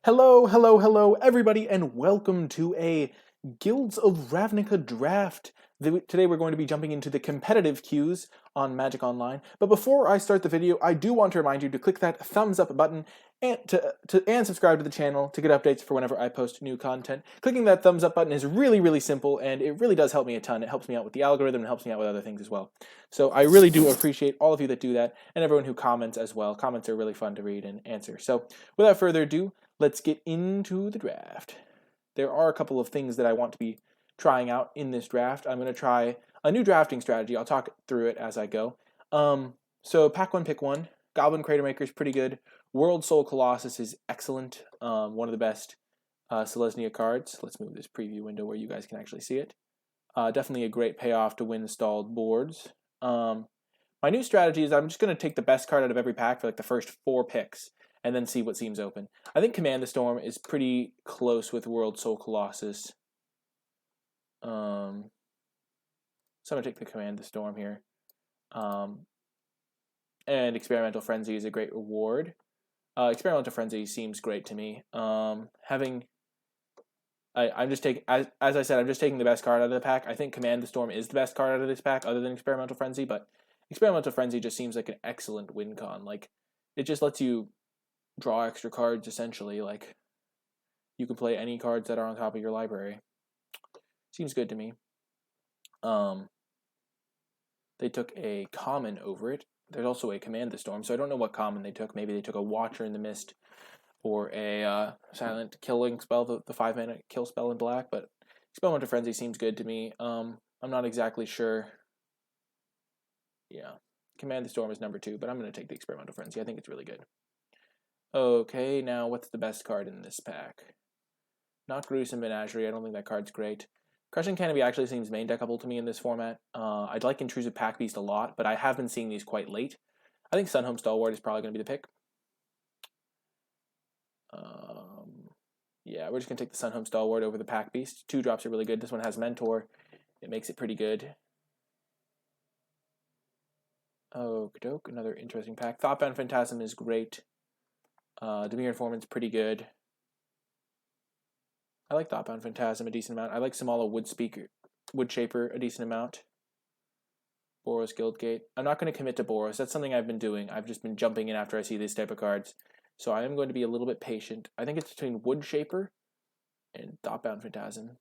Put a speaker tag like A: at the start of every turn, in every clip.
A: Hello, everybody, and welcome to a Guilds of Ravnica Draft. Today we're going to be jumping into the competitive queues on Magic Online. But before I start the video, I do want to remind you to click that thumbs up button and and subscribe to the channel to get updates for whenever I post new content. Clicking that thumbs up button is really simple, and it really does help me a ton. It helps me out with the algorithm and helps me out with other things as well. So I really do appreciate all of you that do that, and everyone who comments as well. Comments are really fun to read and answer. So without further ado, let's get into the draft. There are a couple of things that I want to be trying out in this draft. I'm going to try a new drafting strategy. I'll talk through it as I go. So pack one, pick one. Goblin Cratermaker is pretty good. World Soul Colossus is excellent. One of the best Selesnya cards. Let's move this preview window where you guys can actually see it. Definitely a great payoff to win stalled boards. My new strategy is I'm just going to take the best card out of every pack for like the first 4 picks and then see what seems open. I think Command the Storm is pretty close with World Soul Colossus. So I'm going to take the Command the Storm here. And Experimental Frenzy is a great reward. Experimental Frenzy seems great to me. I'm just taking, as I said, I'm just taking the best card out of the pack. I think Command the Storm is the best card out of this pack, other than Experimental Frenzy, but Experimental Frenzy just seems like an excellent win con. Like, it just lets you draw extra cards, essentially. Like, you can play any cards that are on top of your library. Seems good to me. They took a common over it. There's also a Command the Storm, so I don't know what common they took. Maybe they took a Watcher in the Mist, or a silent killing spell, the 5-mana kill spell in black, but Experimental Frenzy seems good to me. I'm not exactly sure. Yeah, Command the Storm is number 2, but I'm going to take the Experimental Frenzy. I think it's really good. Okay, now what's the best card in this pack? Not Gruesome Menagerie. I don't think that card's great. Crushing Canopy actually seems main deckable to me in this format. I'd like Intrusive Pack Beast a lot, but I have been seeing these quite late. I think Sunhome Stalwart is probably going to be the pick. Yeah, we're just going to take the Sunhome Stalwart over the Pack Beast. 2 drops are really good. This one has Mentor. It makes it pretty good. Okie-doke, another interesting pack. Thoughtbound Phantasm is great. Demir Informant's pretty good. I like Thoughtbound Phantasm a decent amount. I like Samala Woodshaper a decent amount. Boros Guildgate. I'm not going to commit to Boros. That's something I've been doing. I've just been jumping in after I see these type of cards. So I am going to be a little bit patient. I think it's between Woodshaper and Thoughtbound Phantasm.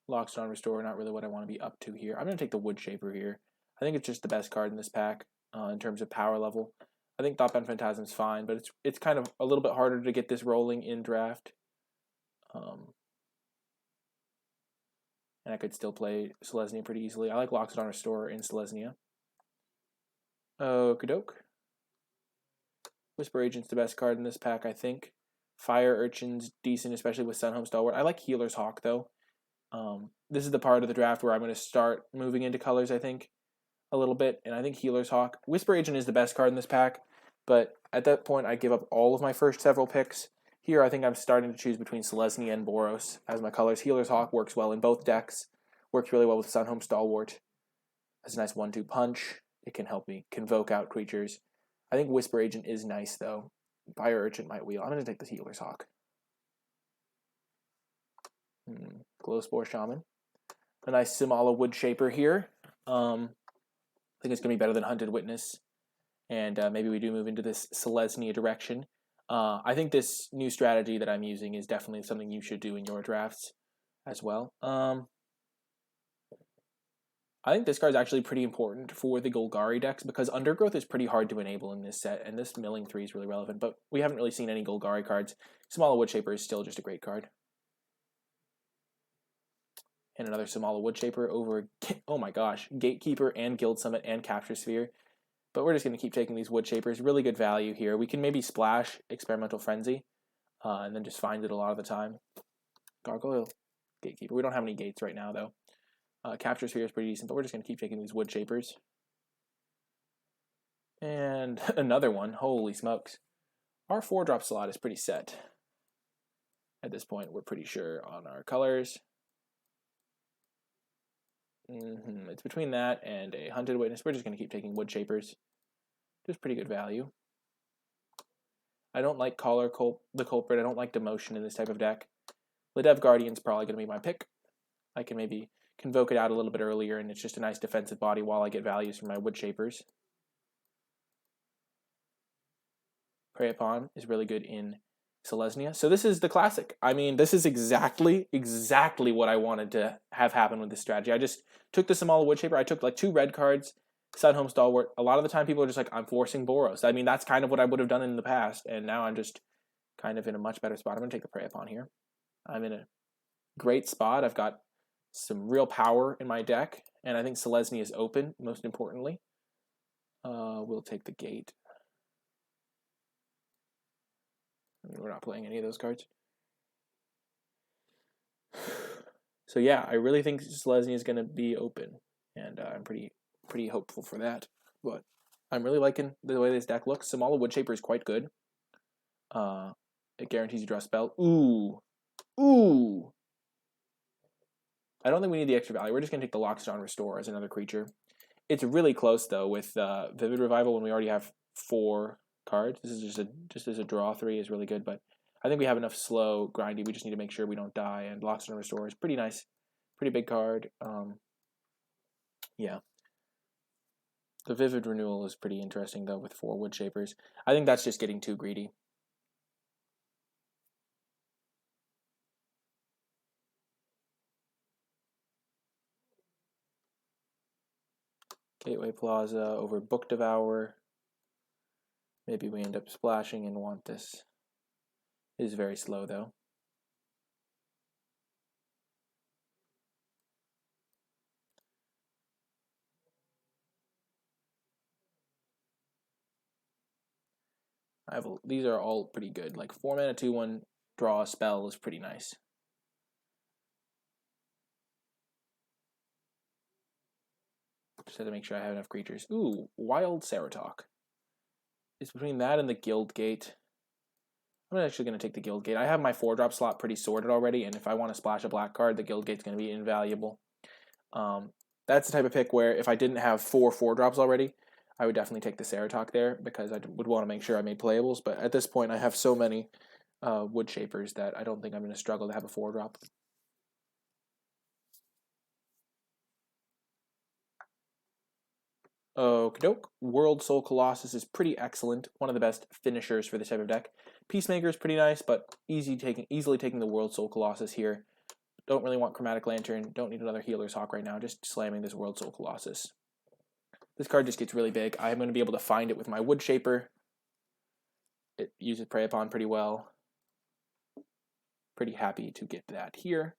A: Lockstone Restorer, not really what I want to be up to here. I'm going to take the Woodshaper here. I think it's just the best card in this pack in terms of power level. I think Thoughtbound Phantasm is fine, but it's kind of a little bit harder to get this rolling in draft. And I could still play Selesnya pretty easily. I like Lockstone Restorer in Selesnya. Okie-doke. Whisper Agent's the best card in this pack, I think. Fire Urchin's decent, especially with Sunhome Stalwart. I like Healer's Hawk, though. This is the part of the draft where I'm going to start moving into colors, I think, a little bit. And I think Healer's Hawk. Whisper Agent is the best card in this pack, but at that point, I give up all of my first several picks. Here, I think I'm starting to choose between Selesnya and Boros as my colors. Healer's Hawk works well in both decks. Works really well with Sunhome Stalwart. Has a nice 1-2 punch. It can help me convoke out creatures. I think Whisper Agent is nice, though. Fire Urchin might wheel. I'm going to take the Healer's Hawk. Glowspore Shaman. A nice Samala Woodshaper here. I think it's going to be better than Hunted Witness. And maybe we do move into this Selesnya direction. I think this new strategy that I'm using is definitely something you should do in your drafts as well. I think this card is actually pretty important for the Golgari decks because Undergrowth is pretty hard to enable in this set, and this Milling 3 is really relevant, but we haven't really seen any Golgari cards. Samala Woodshaper is still just a great card. And another Samala Woodshaper over, oh my gosh, Gatekeeper and Guild Summit and Capture Sphere. But we're just going to keep taking these Woodshapers. Really good value here. We can maybe splash Experimental Frenzy and then just find it a lot of the time. Gargoyle, Gatekeeper. We don't have any gates right now, though. Capture Sphere is pretty decent, but we're just going to keep taking these Woodshapers. And another one. Holy smokes. Our 4-drop slot is pretty set. At this point, we're pretty sure on our colors. It's between that and a Hunted Witness. We're just going to keep taking Woodshapers. Just pretty good value. I don't like the Culprit. I don't like Demotion in this type of deck. Ledev Guardian's probably going to be my pick. I can maybe convoke it out a little bit earlier, and it's just a nice defensive body while I get values from my Wood Shapers. Prey Upon is really good in Selesnya. So this is the classic. I mean, this is exactly what I wanted to have happen with this strategy. I just took the Samala Wood Shaper. I took like 2 red cards, Sunhome Stalwart. A lot of the time people are just like, I'm forcing Boros. I mean, that's kind of what I would have done in the past, and now I'm just kind of in a much better spot. I'm going to take the Prey Upon here. I'm in a great spot. I've got some real power in my deck, and I think Selesnya is open, most importantly. We'll take the Gate. I mean, we're not playing any of those cards. So yeah, I really think Selesnya is going to be open, and I'm pretty hopeful for that. But I'm really liking the way this deck looks. Samala Wood Shaper is quite good. It guarantees you draw a spell. Ooh. I don't think we need the extra value. We're just going to take the Lockstone Restore as another creature. It's really close, though, with Vivid Revival when we already have 4 cards. This is just as a draw 3 is really good, but I think we have enough slow, grindy. We just need to make sure we don't die, and Lockstone Restore is pretty nice. Pretty big card. Yeah. The Vivid Renewal is pretty interesting, though, with 4 Wood Shapers. I think that's just getting too greedy. Gateway Plaza over Book Devour. Maybe we end up splashing and want this. It is very slow, though. These are all pretty good. Like 4 mana, 2/1, draw a spell is pretty nice. Just have to make sure I have enough creatures. Ooh, Wild Ceratok. It's between that and the Guild Gate. I'm actually going to take the Guild Gate. I have my 4-drop slot pretty sorted already, and if I want to splash a black card, the Guild Gate's going to be invaluable. That's the type of pick where if I didn't have 4 4-drops already, I would definitely take the Ceratok there because I would want to make sure I made playables. But at this point, I have so many Wood Shapers that I don't think I'm going to struggle to have a 4-drop. Okey-doke. World Soul Colossus is pretty excellent. One of the best finishers for this type of deck. Peacemaker is pretty nice, but easily taking the World Soul Colossus here. Don't really want Chromatic Lantern. Don't need another Healer's Hawk right now. Just slamming this World Soul Colossus. This card just gets really big. I'm going to be able to find it with my Wood Shaper. It uses Prey Upon pretty well. Pretty happy to get that here.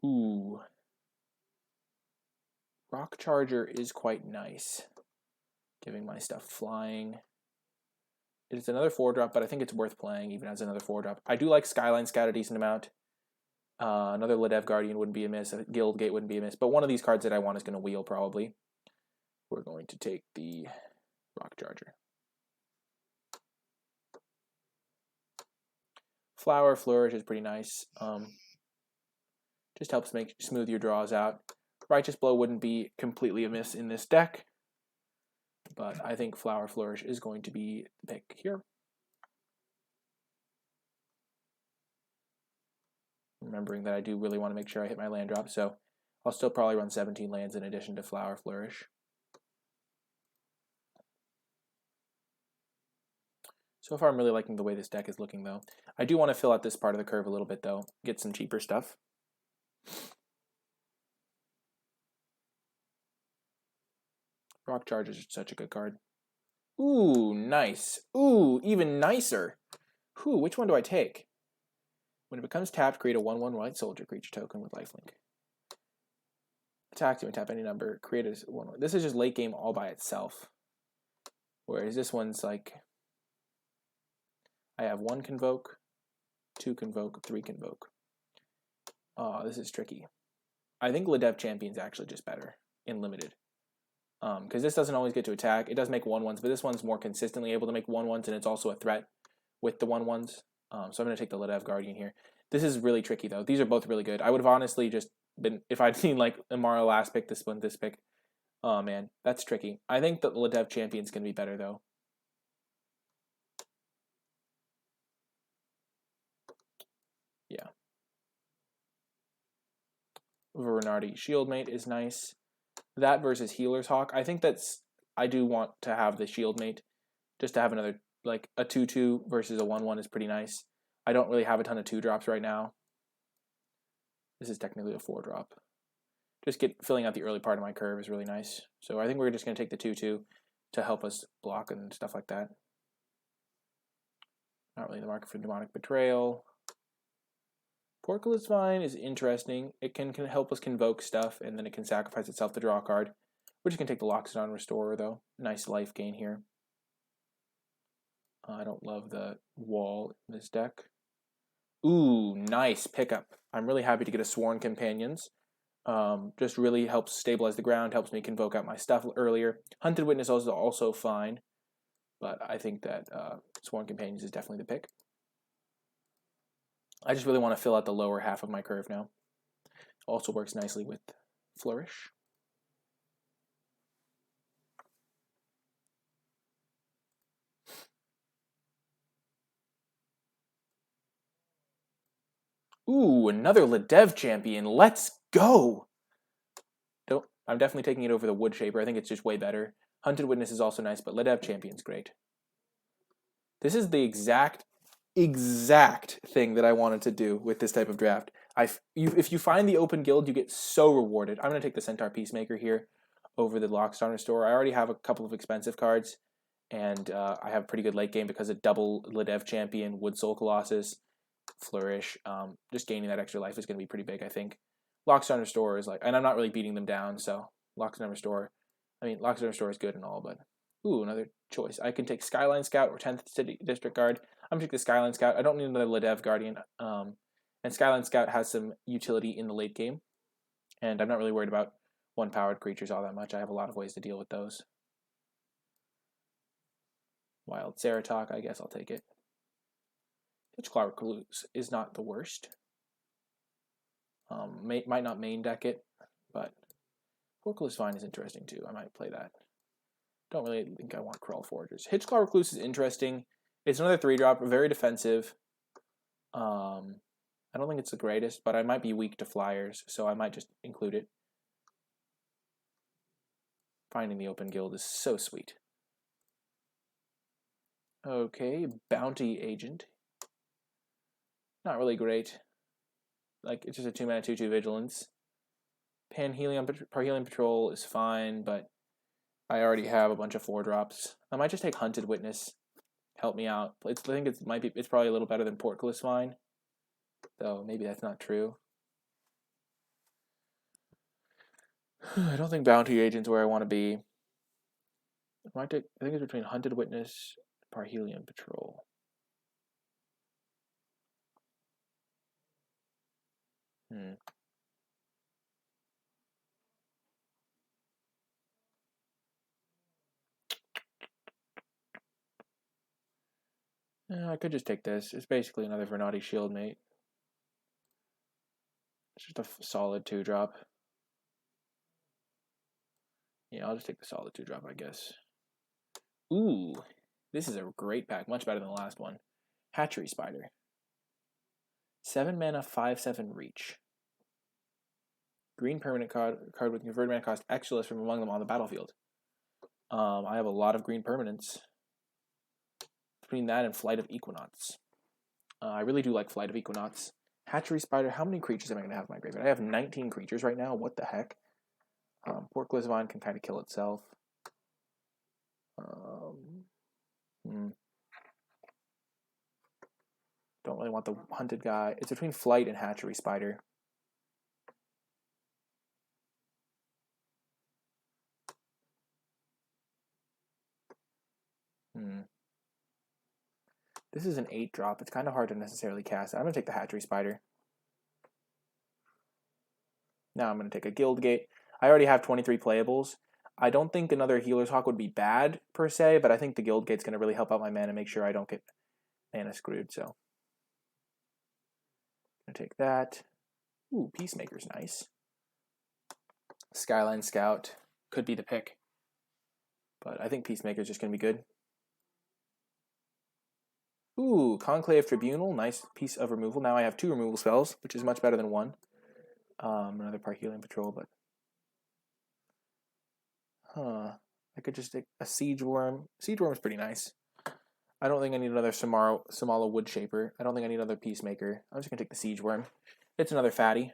A: Ooh. Rock Charger is quite nice. Giving my stuff flying. It's another 4-drop, but I think it's worth playing even as another 4-drop. I do like Skyline Scout a decent amount. Another Ledev Guardian wouldn't be amiss. A Guild Gate wouldn't be amiss. But one of these cards that I want is going to wheel probably. We're going to take the Rock Charger. Flower Flourish is pretty nice. Just helps smooth your draws out. Righteous Blow wouldn't be completely amiss in this deck, but I think Flower Flourish is going to be the pick here. Remembering that I do really want to make sure I hit my land drop, so I'll still probably run 17 lands in addition to Flower Flourish. So far I'm really liking the way this deck is looking, though. I do want to fill out this part of the curve a little bit, though. Get some cheaper stuff. Rock Charge is such a good card. Ooh, nice. Ooh, even nicer. Ooh, which one do I take? When it becomes tapped, create a 1/1 white soldier creature token with lifelink. Attack to and tap any number. Create a 1/1. This is just late game all by itself. Whereas this one's like, I have 1 Convoke, 2 Convoke, 3 Convoke. This is tricky. I think Ledev Champion's actually just better in limited. Because this doesn't always get to attack. It does make 1/1s, but this one's more consistently able to make 1/1s, and it's also a threat with the 1/1s. So I'm going to take the Ledev Guardian here. This is really tricky, though. These are both really good. I would have honestly just been, if I'd seen like Amara last pick, this pick. Oh, man, that's tricky. I think the Ledev Champion's going to be better, though. Vernardi Shieldmate is nice. That versus Healer's Hawk. I think I do want to have the Shieldmate. Just to have another, like, a 2/2 versus a 1/1 is pretty nice. I don't really have a ton of 2-drops right now. This is technically a 4-drop. Just filling out the early part of my curve is really nice. So I think we're just going to take the 2/2 to help us block and stuff like that. Not really the market for Demonic Betrayal. Portcullis Vine is interesting. It can help us convoke stuff, and then it can sacrifice itself to draw a card. We're just going to take the Loxodon Restorer, though. Nice life gain here. I don't love the wall in this deck. Ooh, nice pickup. I'm really happy to get a Sworn Companions. Just really helps stabilize the ground, helps me convoke out my stuff earlier. Hunted Witness is also fine, but I think that Sworn Companions is definitely the pick. I just really want to fill out the lower half of my curve now. Also works nicely with Flourish. Ooh, another Ledev champion. Let's go! I'm definitely taking it over the Wood Shaper. I think it's just way better. Hunted Witness is also nice, but Ledev champion's great. This is the exact thing that I wanted to do with this type of draft. If you find the open guild, you get so rewarded. I'm going to take the Centaur Peacemaker here over the Loxodon Restorer. I already have a couple of expensive cards, and I have a pretty good late game because of double Ledev champion, Wood Soul Colossus, Flourish. Just gaining that extra life is going to be pretty big, I think. Loxodon Restorer is like, and I'm not really beating them down, so Loxodon Restorer. I mean, Loxodon Restorer is good and all, but ooh, another choice. I can take Skyline Scout or 10th City District Guard. I'm going to take the Skyline Scout. I don't need another Ledev Guardian. And Skyline Scout has some utility in the late game. And I'm not really worried about one-powered creatures all that much. I have a lot of ways to deal with those. Wild Ceratok, I guess I'll take it. Hitchclaw Recluse is not the worst. Might not main deck it, but Portcullis Vine is interesting too. I might play that. Don't really think I want Crawl Forgers. Hitchclaw Recluse is interesting. It's another 3-drop, very defensive. I don't think it's the greatest, but I might be weak to flyers, so I might just include it. Finding the open guild is so sweet. Okay, Bounty Agent. Not really great. Like, it's just a 2-mana 2/2 Vigilance. Parhelion Patrol is fine, but I already have a bunch of 4-drops. I might just take Hunted Witness. Help me out. I think it's probably a little better than Portcullis Vine, though maybe that's not true. I don't think Bounty Agent's where I want to be. I think it's between Hunted Witness and Parhelion Patrol. I could just take this. It's basically another Vernardi Shieldmate. It's just a solid 2-drop. Yeah, I'll just take the solid 2-drop, I guess. Ooh, this is a great pack. Much better than the last one. Hatchery Spider. 7 mana, 5/7 reach. Green permanent card with converted mana cost exilus from among them on the battlefield. I have a lot of green permanents. Between that and Flight of Equinox. I really do like Flight of Equinox. Hatchery Spider, how many creatures am I going to have in my graveyard? I have 19 creatures right now. What the heck? Portcullis Vine can kind of kill itself. Don't really want the hunted guy. It's between Flight and Hatchery Spider. This is an 8-drop. It's kind of hard to necessarily cast. I'm going to take the Hatchery Spider. Now I'm going to take a Guild Gate. I already have 23 playables. I don't think another Healer's Hawk would be bad, per se, but I think the Guild Gate's going to really help out my mana and make sure I don't get mana screwed, so. I'm going to take that. Ooh, Peacemaker's nice. Skyline Scout could be the pick, but I think Peacemaker's just going to be good. Ooh, Conclave Tribunal, nice piece of removal. Now I have 2 removal spells, which is much better than 1. Another Parhelion Patrol, but I could just take a Siege Worm. Siege Worm is pretty nice. I don't think I need another Samala Woodshaper. I don't think I need another Peacemaker. I'm just gonna take the Siege Worm. It's another fatty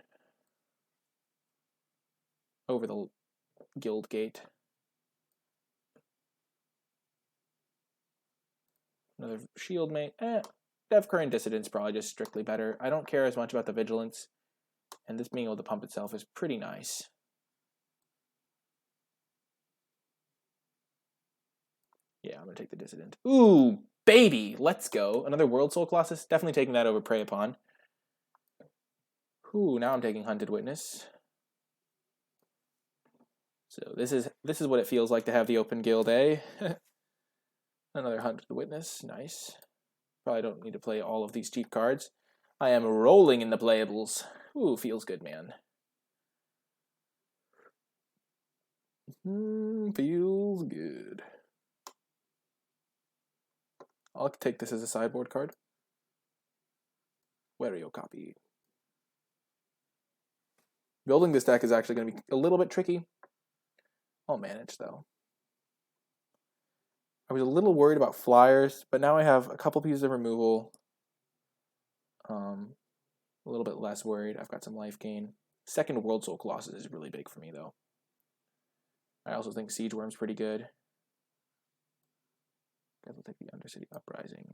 A: over the Guild Gate. Another Shield Mate. Dev Current Dissident's probably just strictly better. I don't care as much about the Vigilance, and this being able to pump itself is pretty nice. Yeah, I'm gonna take the Dissident. Ooh, baby, let's go. Another World Soul Colossus. Definitely taking that over Prey Upon. Ooh, now I'm taking Hunted Witness. So this is what it feels like to have the open guild, eh? Another Hunted Witness, nice. Probably don't need to play all of these cheap cards. I am rolling in the playables. Ooh, feels good, man. Feels good. I'll take this as a sideboard card. Wario copy. Building this deck is actually going to be a little bit tricky. I'll manage, though. I was a little worried about flyers, but now I have a couple pieces of removal. A little bit less worried. I've got some life gain. Second World Soul Colossus is really big for me, though. I also think Siege Worm's pretty good. Guys will take the Undercity Uprising.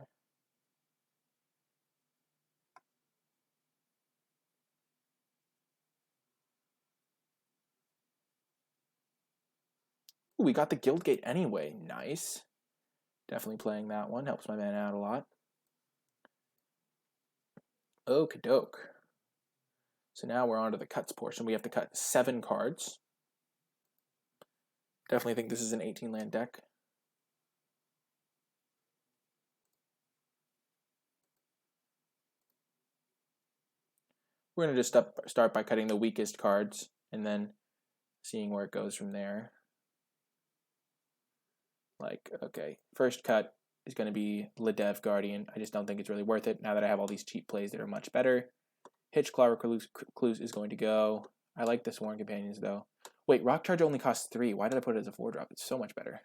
A: Ooh, we got the Guild Gate anyway. Nice. Definitely playing that one. Helps my mana out a lot. Okie doke. So now we're on to the cuts portion. We have to cut 7 cards. Definitely think this is an 18-land deck. We're going to just start by cutting the weakest cards and then seeing where it goes from there. Like, okay, first cut is going to be Ledev Guardian. I just don't think it's really worth it now that I have all these cheap plays that are much better. Hitchclaw Recluse is going to go. I like the Sworn Companions, though. Wait, Rock Charge only costs 3. Why did I put it as a 4-drop? It's so much better.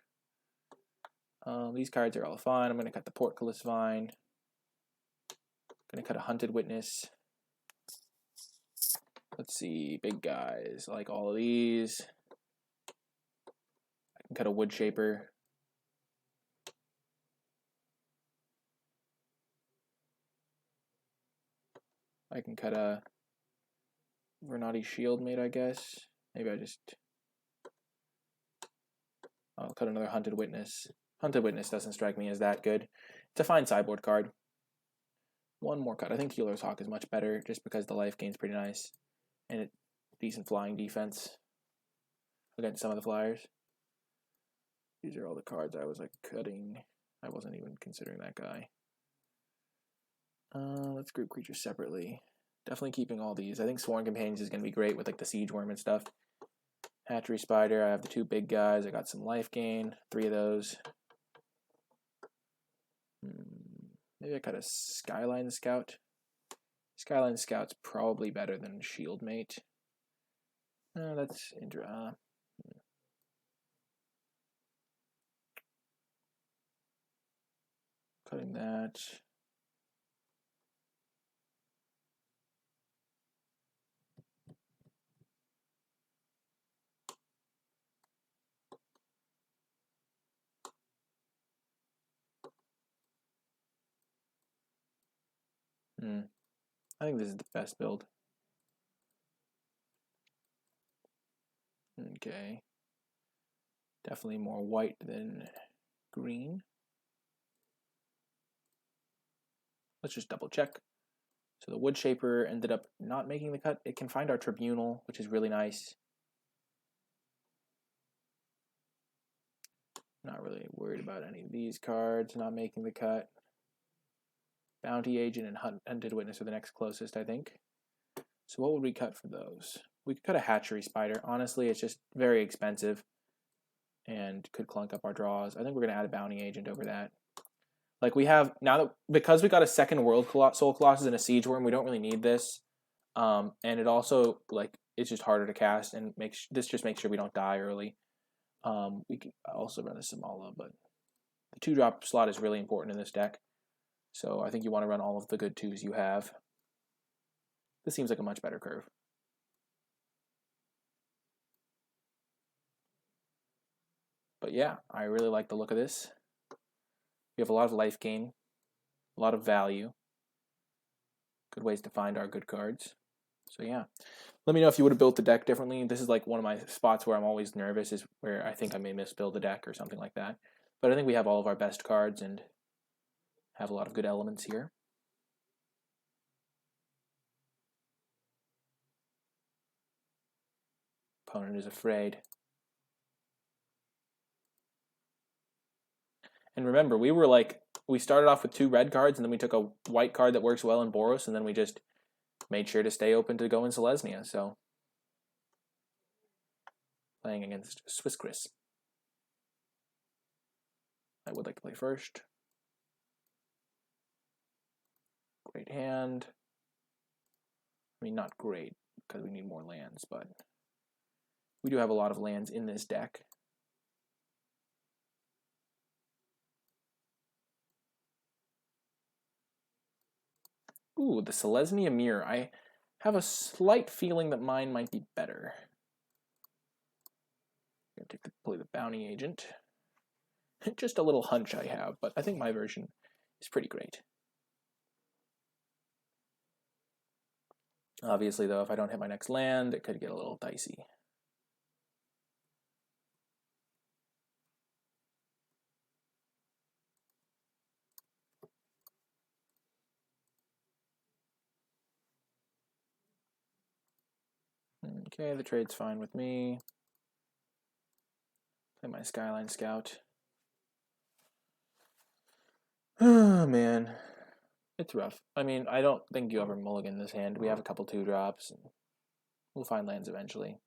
A: These cards are all fine. I'm going to cut the Portcullis Vine. Going to cut a Hunted Witness. Let's see, big guys. I like all of these. I can cut a Woodshaper. I can cut a Vernati Shield Mate, I guess. Maybe I'll cut another Hunted Witness. Hunted Witness doesn't strike me as that good. It's a fine sideboard card. One more cut. I think Healer's Hawk is much better just because the life gain's pretty nice. And it's decent flying defense against some of the flyers. These are all the cards I was like cutting. I wasn't even considering that guy. Let's group creatures separately. Definitely keeping all these. I think Sworn Companions is going to be great with like the Siege Worm and stuff. Hatchery Spider, I have the 2 big guys. I got some life gain, 3 of those. Maybe I cut a Skyline Scout. Skyline Scout's probably better than Shield Mate. That's Indra. Cutting that. I think this is the best build. Okay. Definitely more white than green. Let's just double check. So the Woodshaper ended up not making the cut. It can find our Tribunal, which is really nice. Not really worried about any of these cards not making the cut. Bounty Agent and Hunted Witness are the next closest, I think. So what would we cut for those? We could cut a Hatchery Spider. Honestly, it's just very expensive and could clunk up our draws. I think we're going to add a Bounty Agent over that. Like we have, now that, because we got a second World Soul Colossus and a Siege Worm, we don't really need this. And it also, like, it's just harder to cast, and this just makes sure we don't die early. We can also run a Samala, but the 2-drop slot is really important in this deck. So I think you want to run all of the good 2s you have. This seems like a much better curve. But yeah, I really like the look of this. We have a lot of life gain, a lot of value. Good ways to find our good cards. So yeah, let me know if you would have built the deck differently. This is like one of my spots where I'm always nervous, is where I think I may misbuild the deck or something like that. But I think we have all of our best cards and have a lot of good elements here. Opponent is afraid. And remember, we started off with 2 red cards, and then we took a white card that works well in Boros, and then we just made sure to stay open to go in Selesnya. So playing against Swiss Chris. I would like to play first. Great hand. I mean, not great, because we need more lands, but we do have a lot of lands in this deck. Ooh, the Selesnya Mirror. I have a slight feeling that mine might be better. I'm going to play the Bounty Agent. Just a little hunch I have, but I think my version is pretty great. Obviously, though, if I don't hit my next land, it could get a little dicey. Okay, the trade's fine with me. Play my Skyline Scout. Oh, man. It's rough. I mean, I don't think you ever mulligan this hand. We have a couple 2-drops, and we'll find lands eventually.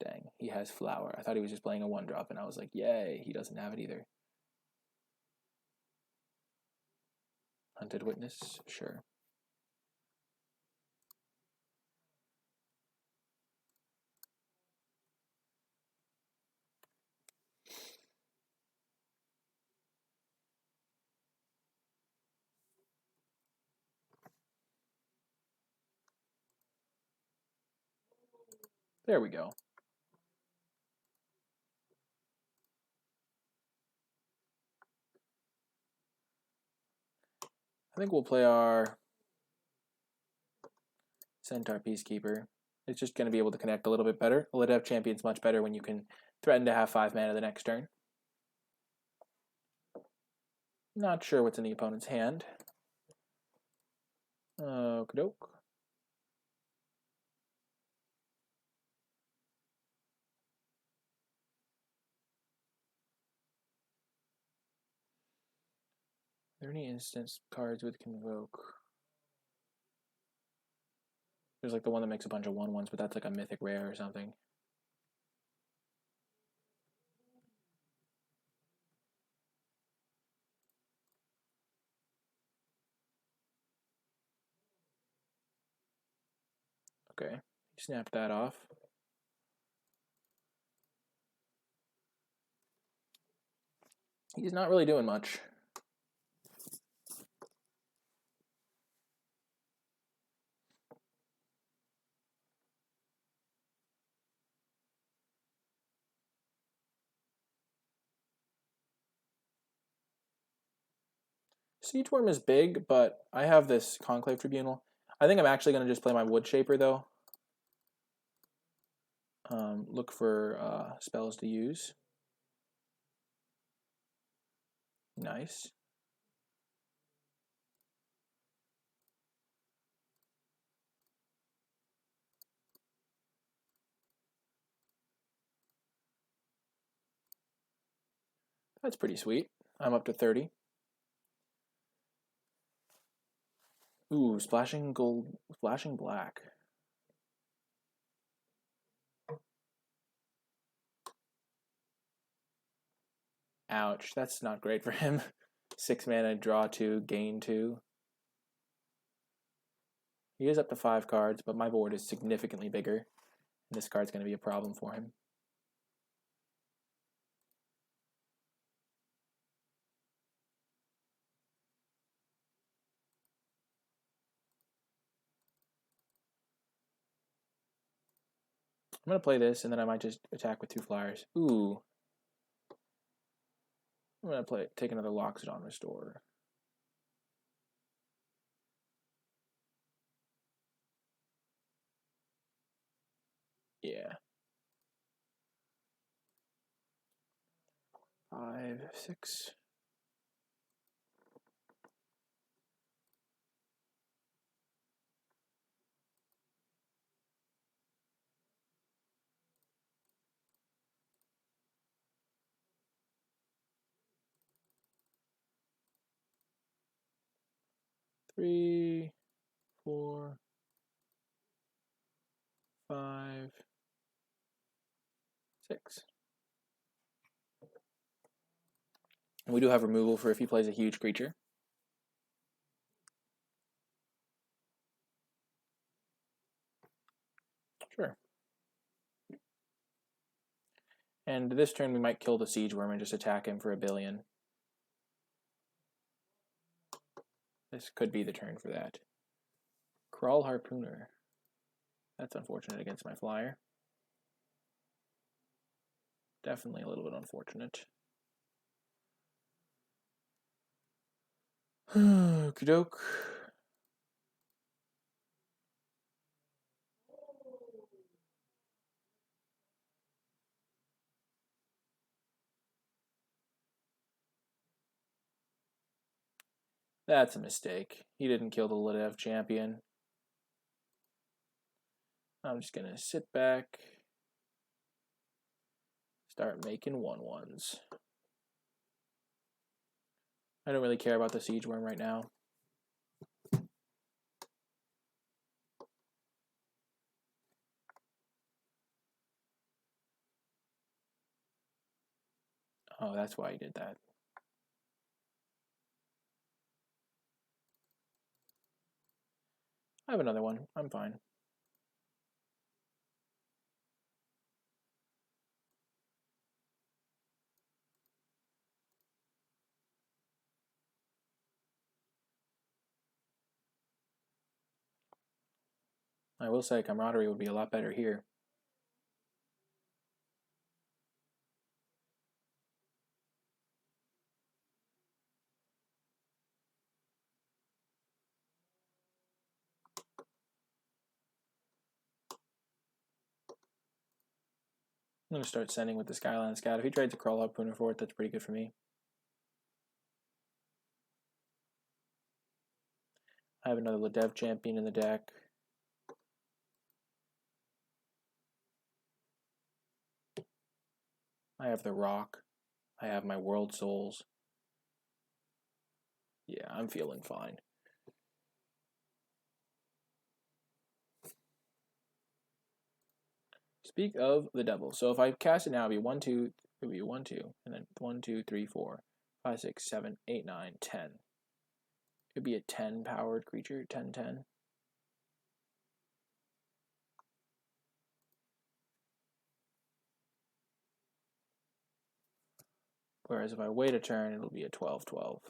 A: Dang, he has Flower. I thought he was just playing a 1-drop, and I was like, yay, he doesn't have it either. Hunted Witness? Sure. There we go. I think we'll play our Centaur Peacekeeper. It's just going to be able to connect a little bit better. Lidev Champion's much better when you can threaten to have 5 mana the next turn. Not sure what's in the opponent's hand. Okey-doke. Are there any instance cards with Convoke? There's like the one that makes a bunch of 1/1s, but that's like a mythic rare or something. Okay, snap that off. He's not really doing much. Siege Worm is big, but I have this Conclave Tribunal. I think I'm actually going to just play my Wood Shaper, though. Look for spells to use. Nice. That's pretty sweet. I'm up to 30. Ooh, splashing gold, flashing black. Ouch, that's not great for him. 6 mana, draw 2, gain 2. He is up to 5 cards, but my board is significantly bigger. And this card's going to be a problem for him. I'm going to play this, and then I might just attack with 2 flyers. Ooh. I'm going to take another Loxodon Restorer. Yeah. 5, 6. Three, 4, 5, 6. And we do have removal for if he plays a huge creature. Sure. And this turn we might kill the Siege Worm and just attack him for 1 billion. This could be the turn for that. Crawl Harpooner. That's unfortunate against my flyer. Definitely a little bit unfortunate. Okie doke. That's a mistake. He didn't kill the Lidev champion. I'm just going to sit back. Start making 1/1s. I don't really care about the Siege Worm right now. Oh, that's why he did that. I have another one. I'm fine. I will say Camaraderie would be a lot better here. I'm going to start sending with the Skyline Scout. If he trades a Crawl Harpooner for it, that's pretty good for me. I have another Lidev champion in the deck. I have the Rock. I have my World Souls. Yeah, I'm feeling fine. Speak of the devil. So if I cast it now, it'd be 1, 2, it would be 1, 2, and then 1, 2, 3, 4, 5, 6, 7, 8, 9, 10. It would be a 10 powered creature, 10, 10. Whereas if I wait a turn, it'll be a 12, 12.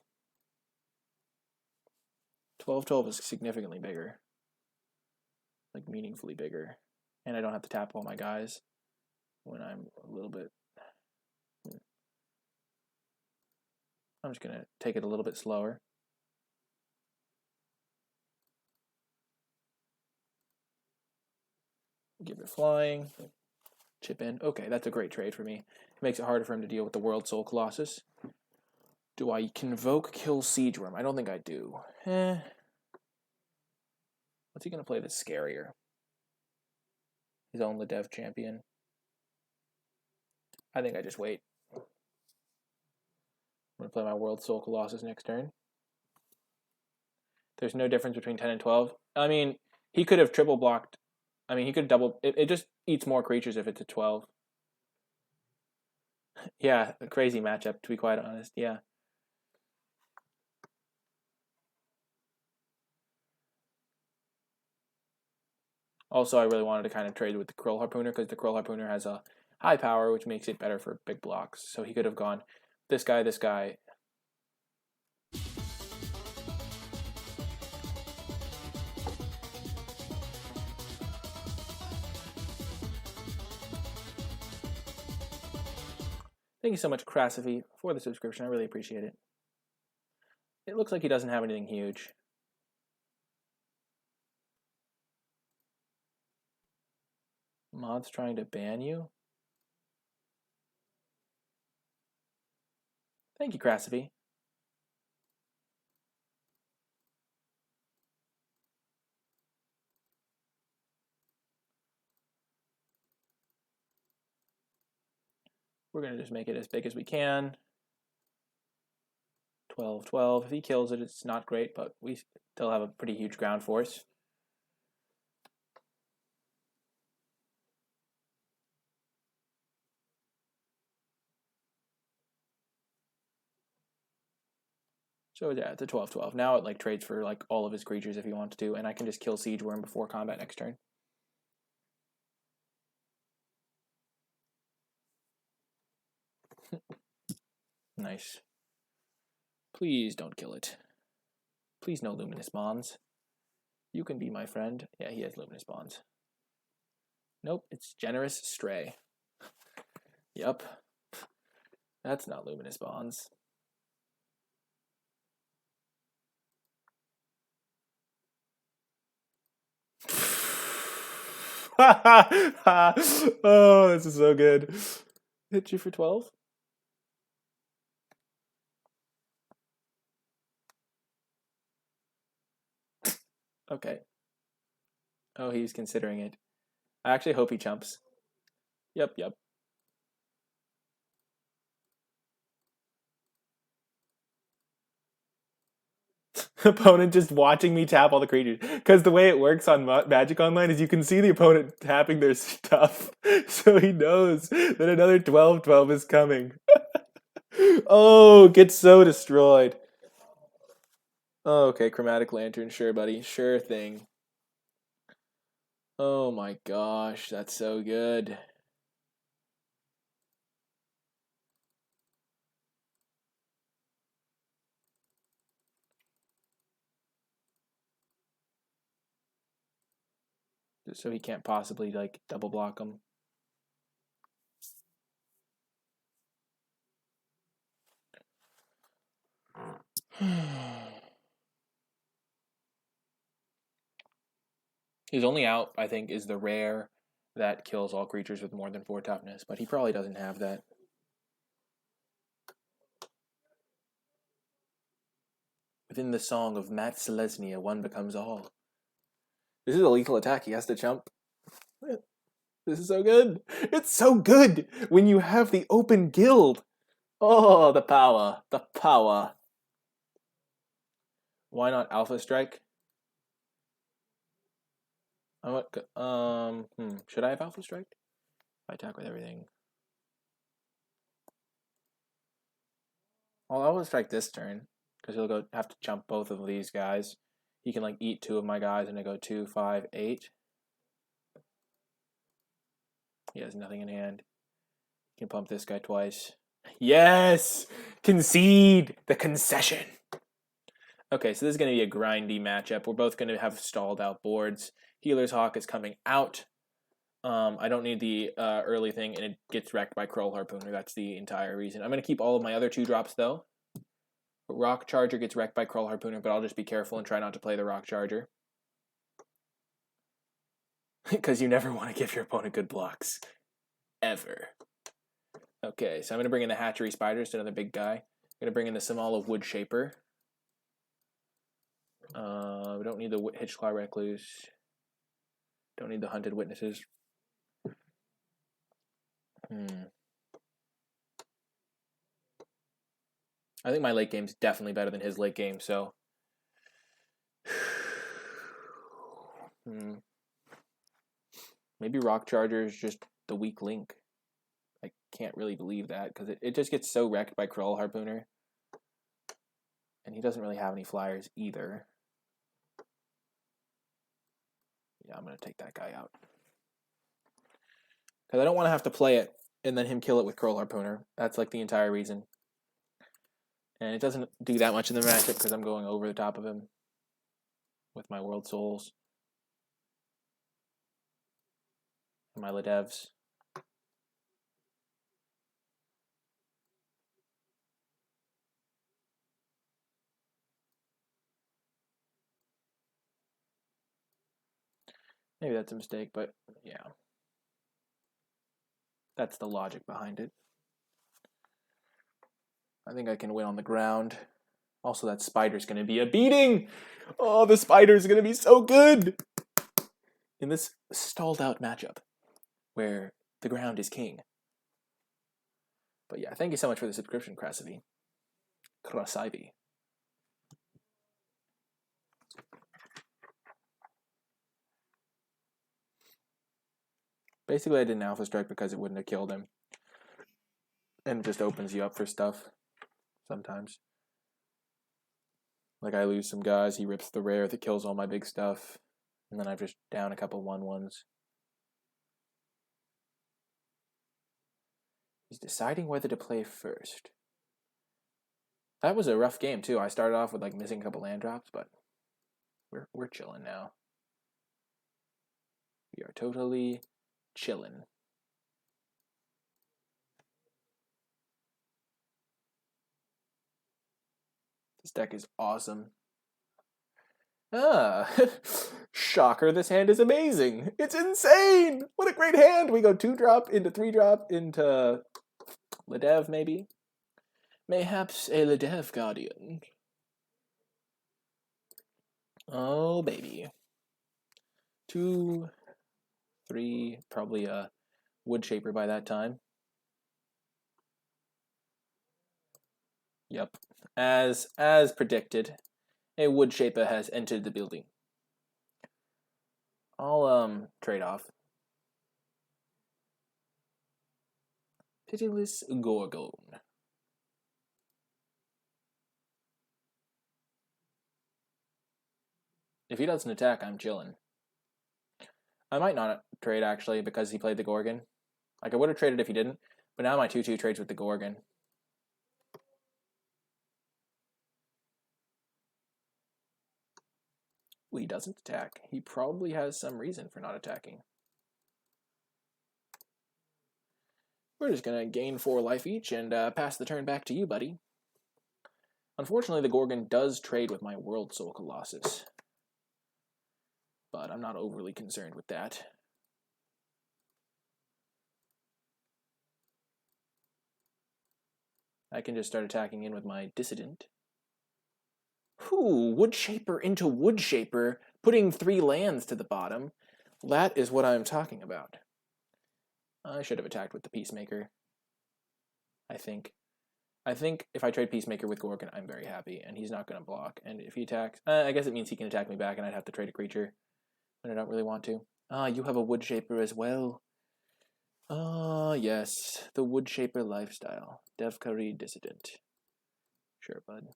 A: 12, 12 is significantly bigger. Like meaningfully bigger. And I don't have to tap all my guys when I'm a little bit. I'm just going to take it a little bit slower. Give it flying. Chip in. Okay, that's a great trade for me. It makes it harder for him to deal with the World Soul Colossus. Do I Convoke, kill Siege Worm? I don't think I do. What's he going to play that's scarier? His own Lidev champion. I think I just wait. I'm going to play my World Soul Colossus next turn. There's no difference between 10 and 12. I mean, he could have triple blocked. I mean, he could double. It just eats more creatures if it's a 12. Yeah, a crazy matchup, to be quite honest. Yeah. Also, I really wanted to kind of trade with the Krill Harpooner because the Krill Harpooner has a high power, which makes it better for big blocks. So he could have gone this guy, this guy. Thank you so much, Crassify, for the subscription. I really appreciate it. It looks like he doesn't have anything huge. Mod's trying to ban you? Thank you, Crassify. We're going to just make it as big as we can. 12, 12. If he kills it, it's not great, but we still have a pretty huge ground force. So yeah, it's a 12, 12. Now it like trades for like all of his creatures if he wants to, and I can just kill Siege Worm before combat next turn. Nice. Please don't kill it. Please no Luminous Bonds. You can be my friend. Yeah, he has Luminous Bonds. Nope, it's Generous Stray. Yup. That's not Luminous Bonds. Oh, this is so good. Hit you for 12? Okay. Oh, he's considering it. I actually hope he chumps. Yep, yep. Opponent just watching me tap all the creatures. Because the way it works on Magic Online is you can see the opponent tapping their stuff. So he knows that another 12-12 is coming. Oh, gets so destroyed. Oh, okay, Chromatic Lantern. Sure, buddy. Sure thing. Oh my gosh, that's so good. So he can't possibly like double block him. His only out, I think, is the rare that kills all creatures with more than 4 toughness, but he probably doesn't have that. Within the song of Matt Selesnya, one becomes all. This is a lethal attack. He has to jump. This is so good. It's so good when you have the open guild. Oh, the power. The power. Why not Alpha Strike? Should I have Alpha Strike? I attack with everything. Well, Alpha Strike this turn, because he'll have to jump both of these guys. He can like eat 2 of my guys and I go 2, 5, 8. He has nothing in hand. He can pump this guy twice. Yes! Concede! The concession! Okay, so this is going to be a grindy matchup. We're both going to have stalled out boards. Healer's Hawk is coming out. I don't need the early thing, and it gets wrecked by Kroll Harpooner. That's the entire reason. I'm going to keep all of my other 2 drops, though. Rock Charger gets wrecked by Kroll Harpooner, but I'll just be careful and try not to play the Rock Charger. Because you never want to give your opponent good blocks. Ever. Okay, so I'm going to bring in the Hatchery Spiders, another big guy. I'm going to bring in the Samala Wood Shaper. We don't need the Hitchclaw Recluse. Don't need the Hunted Witnesses. I think my late game's definitely better than his late game, so... Maybe Rock Charger is just the weak link. I can't really believe that, because it just gets so wrecked by Kroll Harpooner. And he doesn't really have any flyers either. Yeah, I'm going to take that guy out. Because I don't want to have to play it and then him kill it with Curl Harpooner. That's like the entire reason. And it doesn't do that much in the matchup because I'm going over the top of him with my World Souls. And my Ledevs. Maybe that's a mistake, but yeah. That's the logic behind it. I think I can win on the ground. Also, that spider's going to be a beating! Oh, the spider's going to be so good! In this stalled out matchup, where the ground is king. But yeah, thank you so much for the subscription, Krasivi. Basically, I did an Alpha Strike because it wouldn't have killed him. And it just opens you up for stuff sometimes. Like I lose some guys, he rips the rare that kills all my big stuff. And then I'm just down a couple 1/1s. He's deciding whether to play first. That was a rough game too. I started off with like missing a couple land drops, but we're chilling now. We are totally chilling. This deck is awesome. Ah, shocker, this hand is amazing. It's insane. What a great hand. We go 2-drop into 3-drop into Ledev, maybe. Mayhaps a Ledev Guardian. Oh, baby. 2, 3, probably a Wood Shaper by that time. Yep. As predicted, a Wood Shaper has entered the building. I'll trade off. Pitiless Gorgon. If he doesn't attack, I'm chilling. I might not trade, actually, because he played the Gorgon. Like, I would have traded if he didn't, but now my 2/2 trades with the Gorgon. Well, he doesn't attack. He probably has some reason for not attacking. We're just going to gain 4 life each and pass the turn back to you, buddy. Unfortunately, the Gorgon does trade with my World Soul Colossus. But I'm not overly concerned with that. I can just start attacking in with my Dissident. Ooh, Wood Shaper into Wood Shaper, putting 3 lands to the bottom. That is what I'm talking about. I should have attacked with the Peacemaker. I think if I trade Peacemaker with Gorgon, I'm very happy, and he's not going to block. And if he attacks, I guess it means he can attack me back, and I'd have to trade a creature, but I don't really want to. Ah, you have a Wood Shaper as well. Ah, yes, the Wood Shaper lifestyle. Devkari Dissident. Sure, bud.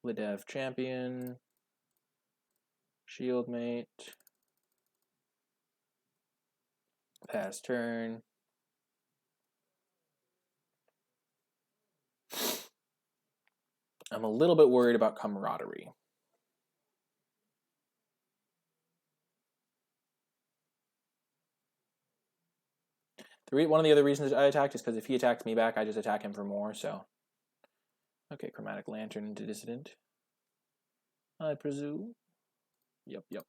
A: Ledev Champion. Shieldmate. Pass turn. I'm a little bit worried about Camaraderie. One of the other reasons I attacked is because if he attacks me back, I just attack him for more, so. Okay, Chromatic Lantern into Dissident. I presume. Yep.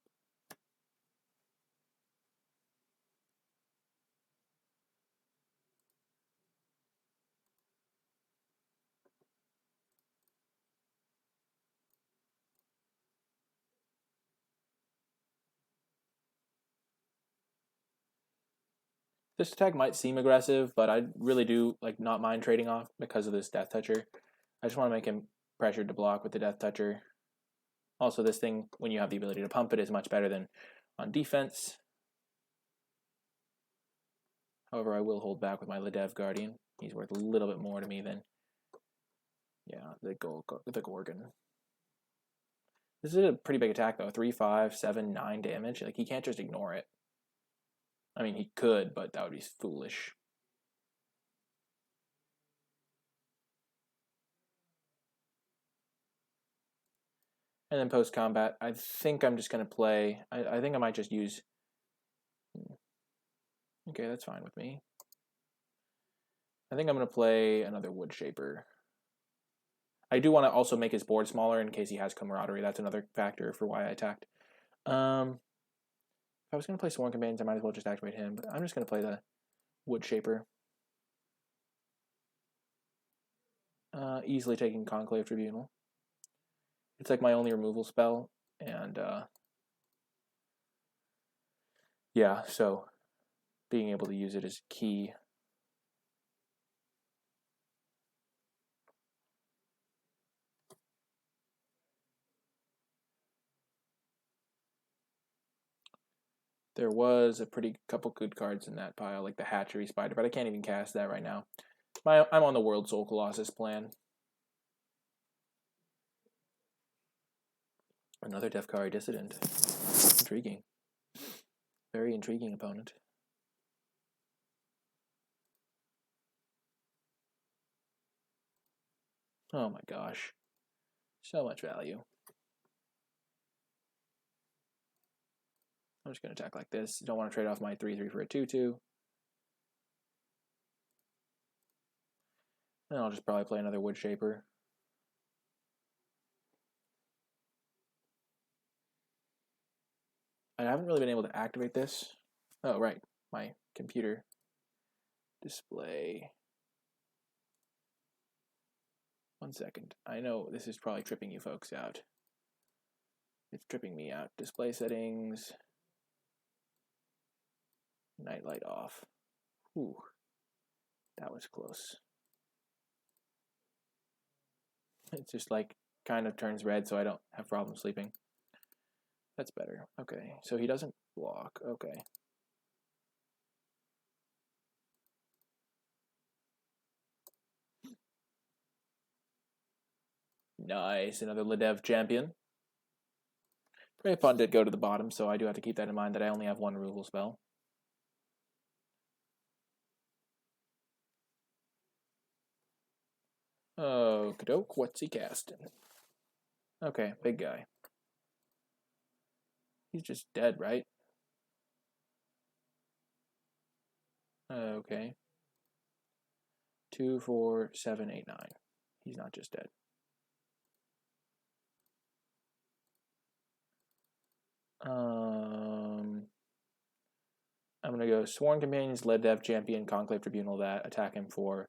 A: This attack might seem aggressive, but I really do not mind trading off because of this Death Toucher. I just want to make him pressured to block with the Death Toucher. Also, this thing, when you have the ability to pump it, is much better than on defense. However, I will hold back with my Ledev Guardian. He's worth a little bit more to me than, yeah, the Gorgon. This is a pretty big attack, though. 3, 5, 7, 9 damage. Like, he can't just ignore it. I mean, he could, but that would be foolish. And then post-combat, I think I'm just going to play... I think I might just use... Okay, that's fine with me. I think I'm going to play another Wood Shaper. I do want to also make his board smaller in case he has Camaraderie. That's another factor for why I attacked. If I was going to play Sworn Companions, I might as well just activate him. But I'm just going to play the Wood Shaper. Easily taking Conclave Tribunal. It's like my only removal spell. And yeah, so being able to use it is key. There was a couple good cards in that pile, like the Hatchery Spider, but I can't even cast that right now. I'm on the World Soul Colossus plan. Another Defkari Dissident. Intriguing. Very intriguing opponent. Oh my gosh. So much value. I'm just going to attack like this. Don't want to trade off my 3/3 for a 2/2. And I'll just probably play another Wood Shaper. I haven't really been able to activate this. Oh, right. My computer display. 1 second. I know this is probably tripping you folks out. It's tripping me out. Display settings. Nightlight off. Ooh. That was close. It's just like kind of turns red so I don't have problems sleeping. That's better. Okay, so he doesn't block. Okay. Nice, another Ledev champion. Prey Upon did go to the bottom, so I do have to keep that in mind that I only have one removal spell. Oh, Kadoke, what's he casting? Okay, big guy. He's just dead, right? Okay. 2, 4, 7, 8, 9. He's not just dead. I'm gonna go Sworn Companions, Ledev Champion, Conclave Tribunal that, attack him for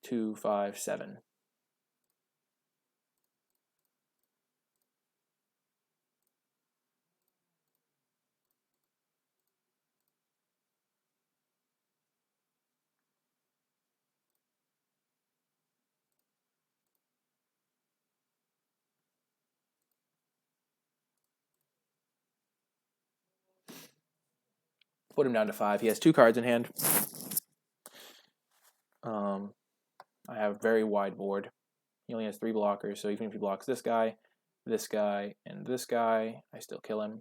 A: 2, 5, 7. Put him down to 5. He has 2 cards in hand. I have a very wide board. He only has 3 blockers, so even if he blocks this guy, and this guy, I still kill him.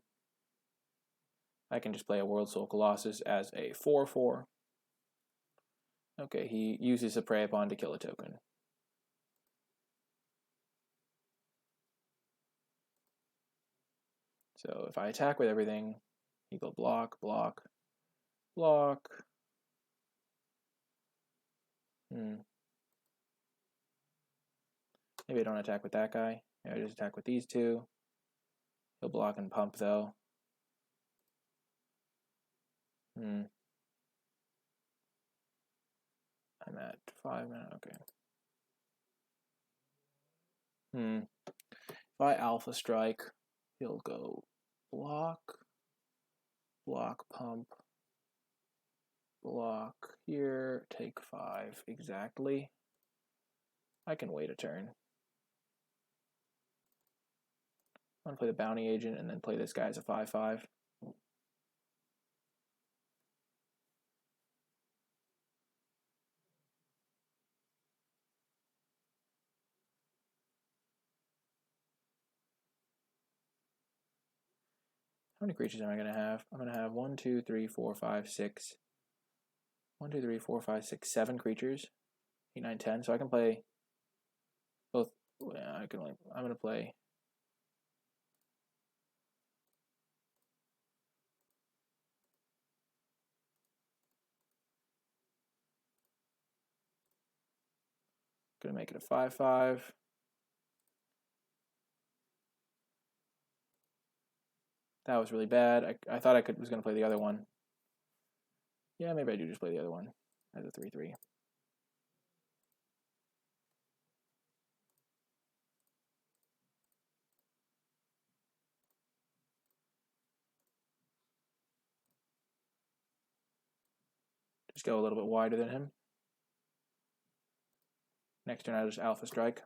A: I can just play a World Soul Colossus as a 4/4. Okay, he uses a Prey Upon to kill a token. So if I attack with everything, he go block, block, block. Maybe I don't attack with that guy. Maybe I just attack with these 2. He'll block and pump, though. I'm at 5 now. Okay. If I Alpha Strike, he'll go block, block, pump, block here, take 5 exactly. I can wait a turn. I'm going to play the Bounty Agent and then play this guy as a 5/5. How many creatures am I going to have? I'm going to have 1, 2, 3, 4, 5, 6. 1, 2, 3, 4, 5, 6, 7 creatures. 8, 9, 10. So I can play both. I'm going to play. Going to make it a 5/5. That was really bad. I thought I was going to play the other one. Yeah, maybe I do just play the other one as a 3/3. Just go a little bit wider than him. Next turn I just Alpha Strike.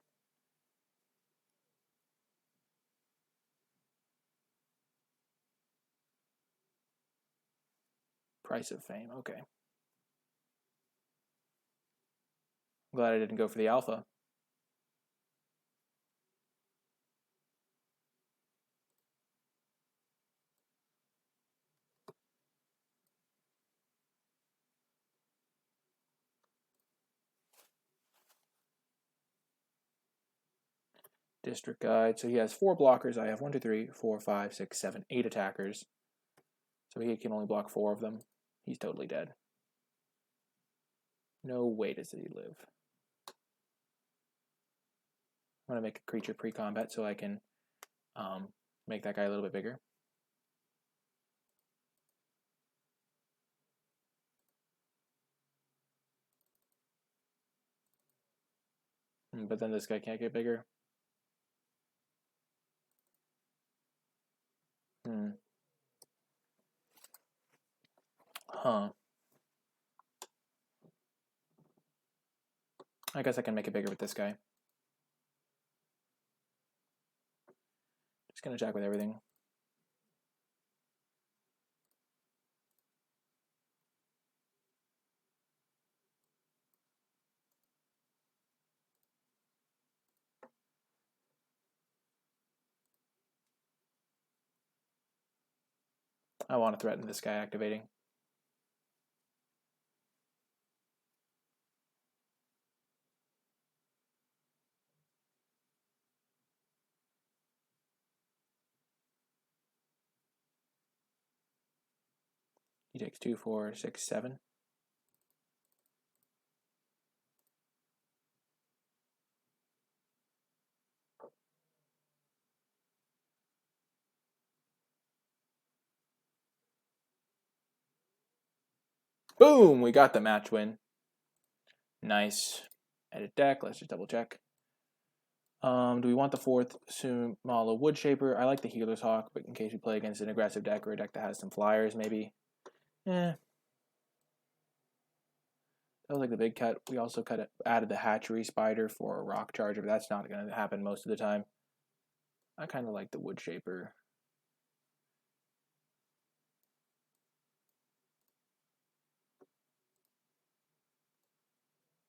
A: Price of Fame, okay. I'm glad I didn't go for the Alpha. District Guide. So he has 4 blockers. I have 1, 2, 3, 4, 5, 6, 7, 8 attackers. So he can only block 4 of them. He's totally dead. No way does he live. I'm going to make a creature pre-combat so I can make that guy a little bit bigger. But then this guy can't get bigger. Huh. I guess I can make it bigger with this guy. Just going to attack with everything. I want to threaten this guy activating. He takes 2, 4, 6, 7. Boom! We got the match win. Nice. Edit deck. Let's just double check. Do we want the 4th Sumala Woodshaper? I like the Healer's Hawk, but in case we play against an aggressive deck or a deck that has some flyers, maybe. That was like the big cut. We also added the Hatchery Spider for a Rock Charger, but that's not going to happen most of the time. I kind of like the Woodshaper.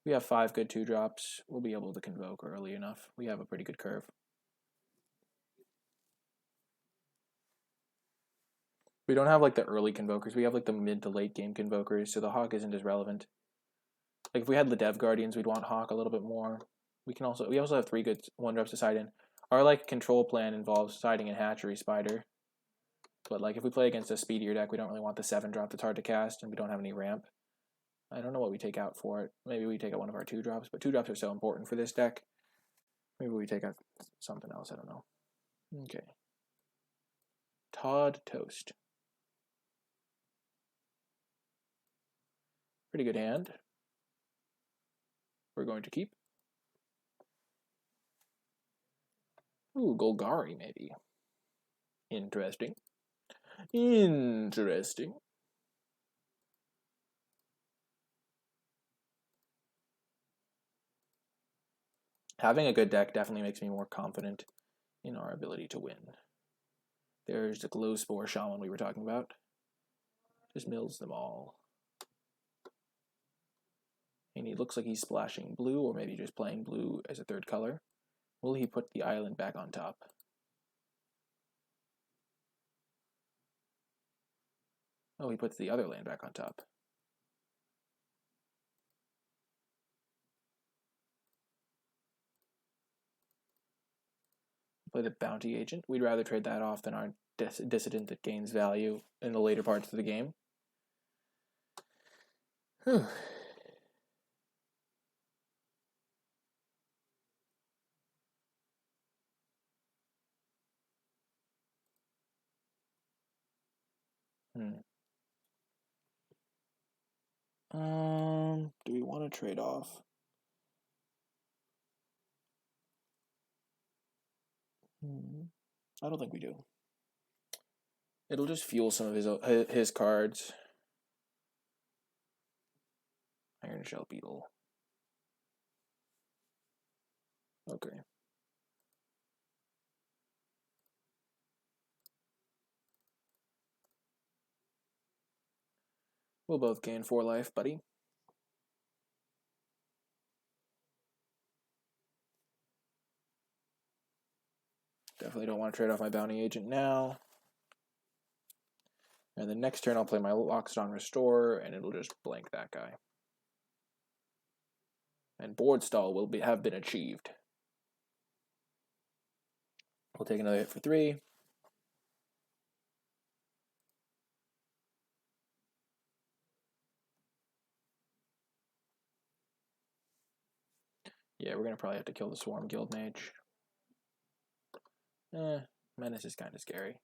A: We have 5 good 2-drops. We'll be able to Convoke early enough. We have a pretty good curve. We don't have like the early Convokers. We have like the mid to late game Convokers, so the Hawk isn't as relevant. Like if we had the Dev Guardians, we'd want Hawk a little bit more. We also have 3 good 1-drops to side in. Our like control plan involves siding in Hatchery Spider. But like if we play against a speedier deck, we don't really want the 7-drop that's hard to cast, and we don't have any ramp. I don't know what we take out for it. Maybe we take out one of our 2-drops, but 2-drops are so important for this deck. Maybe we take out something else, I don't know. Okay. Todd Toast. Pretty good hand. We're going to keep. Ooh, Golgari maybe. Interesting. Interesting. Having a good deck definitely makes me more confident in our ability to win. There's the Glow Spore Shaman we were talking about. Just mills them all. And he looks like he's splashing blue, or maybe just playing blue as a third color. Will he put the island back on top? Oh, he puts the other land back on top. Play the Bounty Agent. We'd rather trade that off than our Dissident that gains value in the later parts of the game. Whew. Do we want to trade off? I don't think we do. It'll just fuel some of his cards. Iron Shell Beetle. Okay. We'll both gain 4 life, buddy. Definitely don't want to trade off my Bounty Agent now. And the next turn I'll play my Lockstone Restore, and it'll just blank that guy. And board stall will have been achieved. We'll take another hit for 3. Yeah, we're going to probably have to kill the Swarm Guild Mage. Menace is kind of scary.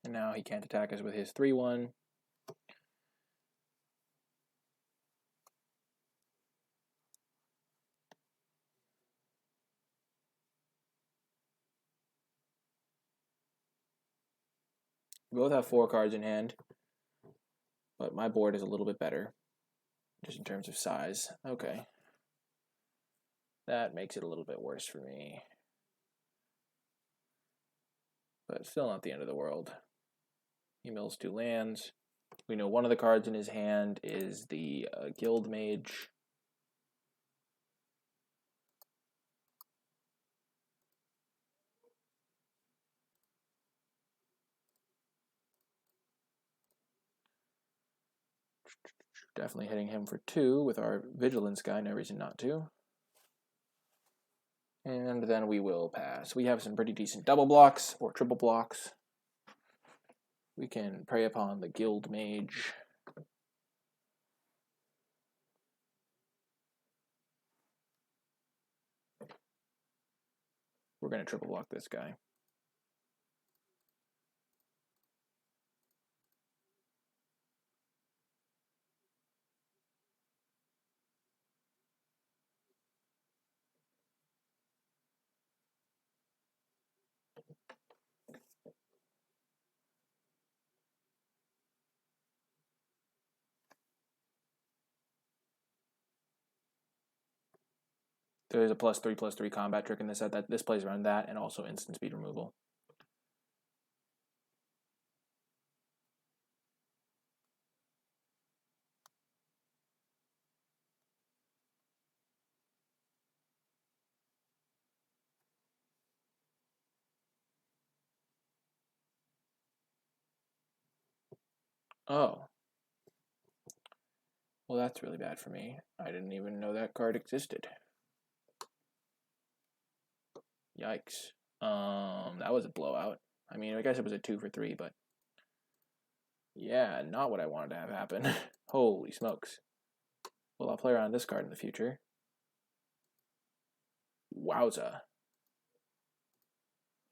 A: And now he can't attack us with his 3/1. We both have 4 cards in hand, but my board is a little bit better, just in terms of size. Okay. That makes it a little bit worse for me. But still not the end of the world. He mills 2 lands. We know one of the cards in his hand is the Guild Mage. Definitely hitting him for 2 with our Vigilance guy, no reason not to. And then we will pass. We have some pretty decent double blocks, or triple blocks. We can prey upon the Guild Mage. We're going to triple block this guy. There's a +3/+3 combat trick in this set that this plays around that, and also instant speed removal. Oh. Well, that's really bad for me. I didn't even know that card existed. Yikes. That was a blowout. I mean, I guess it was a 2 for 3, but yeah, not what I wanted to have happen. Holy smokes. Well, I'll play around this card in the future. Wowza.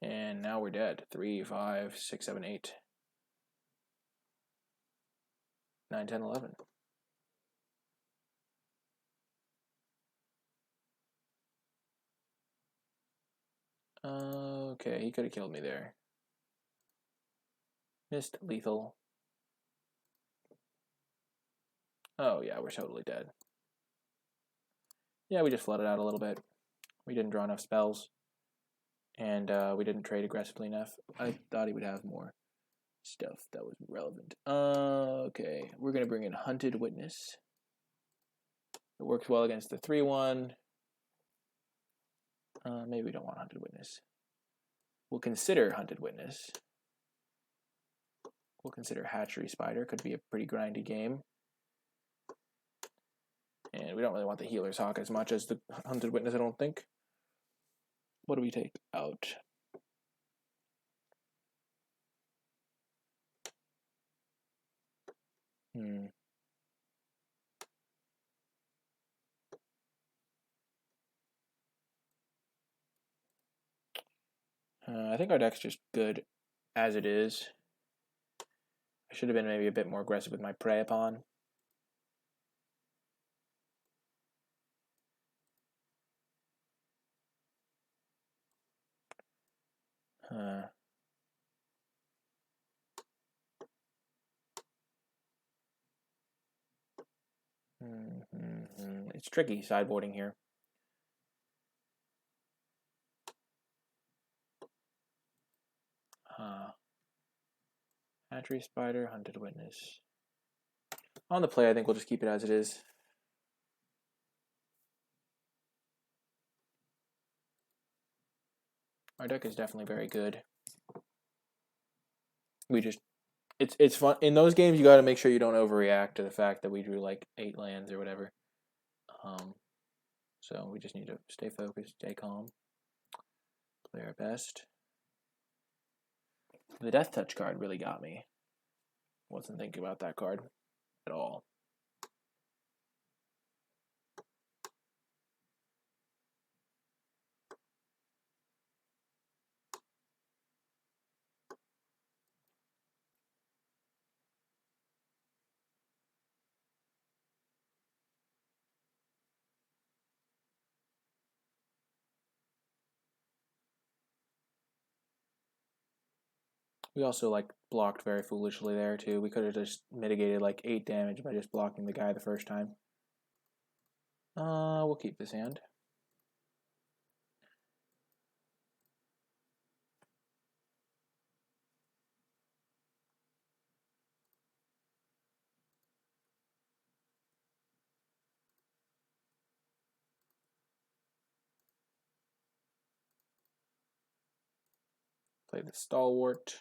A: And now we're dead. 3, 5, 6, 7, 8. 9, 10, 11. Okay, he could have killed me there. Missed lethal. Oh yeah, we're totally dead. Yeah, we just flooded out a little bit. We didn't draw enough spells. And we didn't trade aggressively enough. I thought he would have more stuff that was relevant. Okay, we're going to bring in Hunted Witness. It works well against the 3-1. Maybe we don't want Hunted Witness. We'll consider Hunted Witness. We'll consider Hatchery Spider. Could be a pretty grindy game. And we don't really want the Healer's Hawk as much as the Hunted Witness, I don't think. What do we take out? I think our deck's just good as it is. I should have been maybe a bit more aggressive with my Prey Upon. It's tricky sideboarding here. Hatchery Spider, Hunted Witness. On the play, I think we'll just keep it as it is. Our deck is definitely very good. We just, it's fun. In those games, you got to make sure you don't overreact to the fact that we drew like 8 lands or whatever. So we just need to stay focused, stay calm, play our best. The Death Touch card really got me. Wasn't thinking about that card at all. We also like blocked very foolishly there too. We could have just mitigated like 8 damage by just blocking the guy the first time. We'll keep this hand. Play the Stalwart.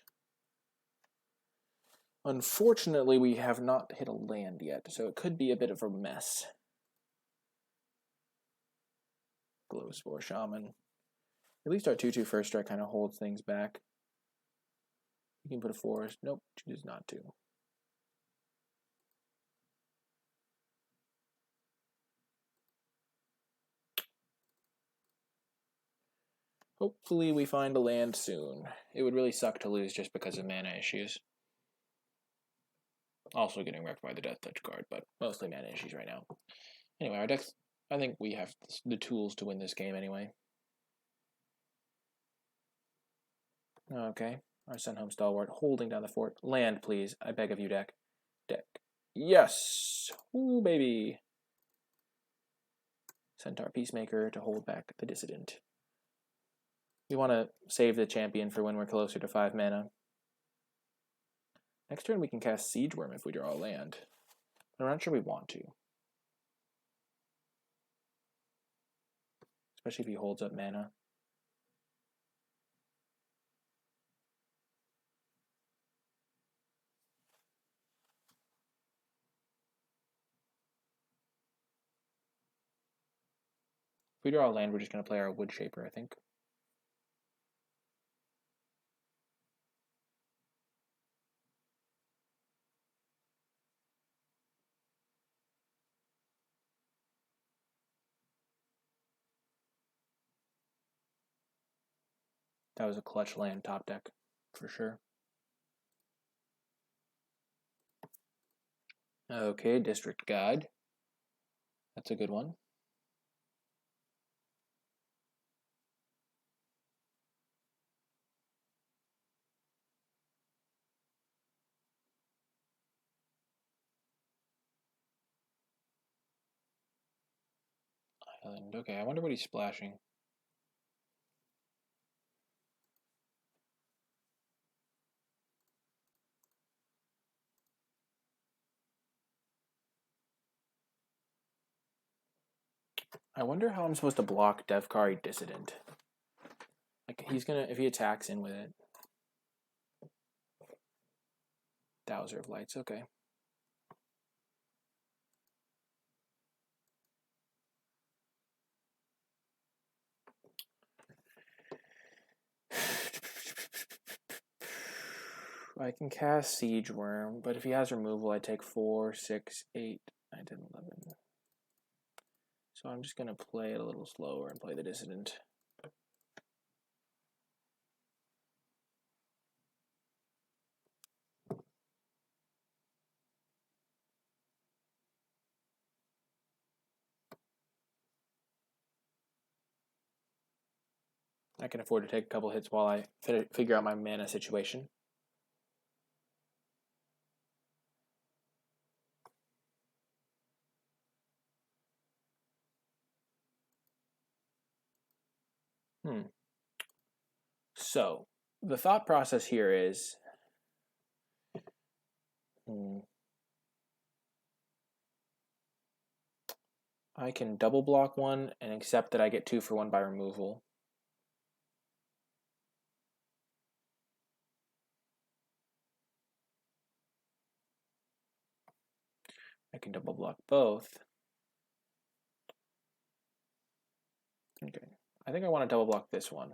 A: Unfortunately, we have not hit a land yet, so it could be a bit of a mess. Glowspore Shaman. At least our 2/2 first strike kind of holds things back. You can put a forest. Nope, choose not to. Hopefully we find a land soon. It would really suck to lose just because of mana issues. Also getting wrecked by the Death Touch card, but mostly mana issues right now. Anyway, our decks, I think we have the tools to win this game anyway. Okay, our Send Home Stalwart holding down the fort. Land, please. I beg of you, deck. Deck. Yes! Ooh, baby. Centaur Peacemaker to hold back the Dissident. We want to save the champion for when we're closer to 5 mana. Next turn we can cast Siege Worm if we draw a land. But I'm not sure we want to. Especially if he holds up mana. If we draw a land, we're just going to play our Wood Shaper, I think. That was a clutch land top deck, for sure. Okay, District Guide. That's a good one. Island. Okay, I wonder what he's splashing. I wonder how I'm supposed to block Devkari Dissident. Like, he's gonna, if he attacks in with it. Dowser of Lights, okay. I can cast Siege Worm, but if he has removal, I take 4, 6, 8, 9, 10, 11. So I'm just going to play it a little slower and play the Dissident. I can afford to take a couple hits while I figure out my mana situation. So, the thought process here is I can double block one and accept that I get 2 for 1 by removal. I can double block both. Okay, I think I want to double block this one.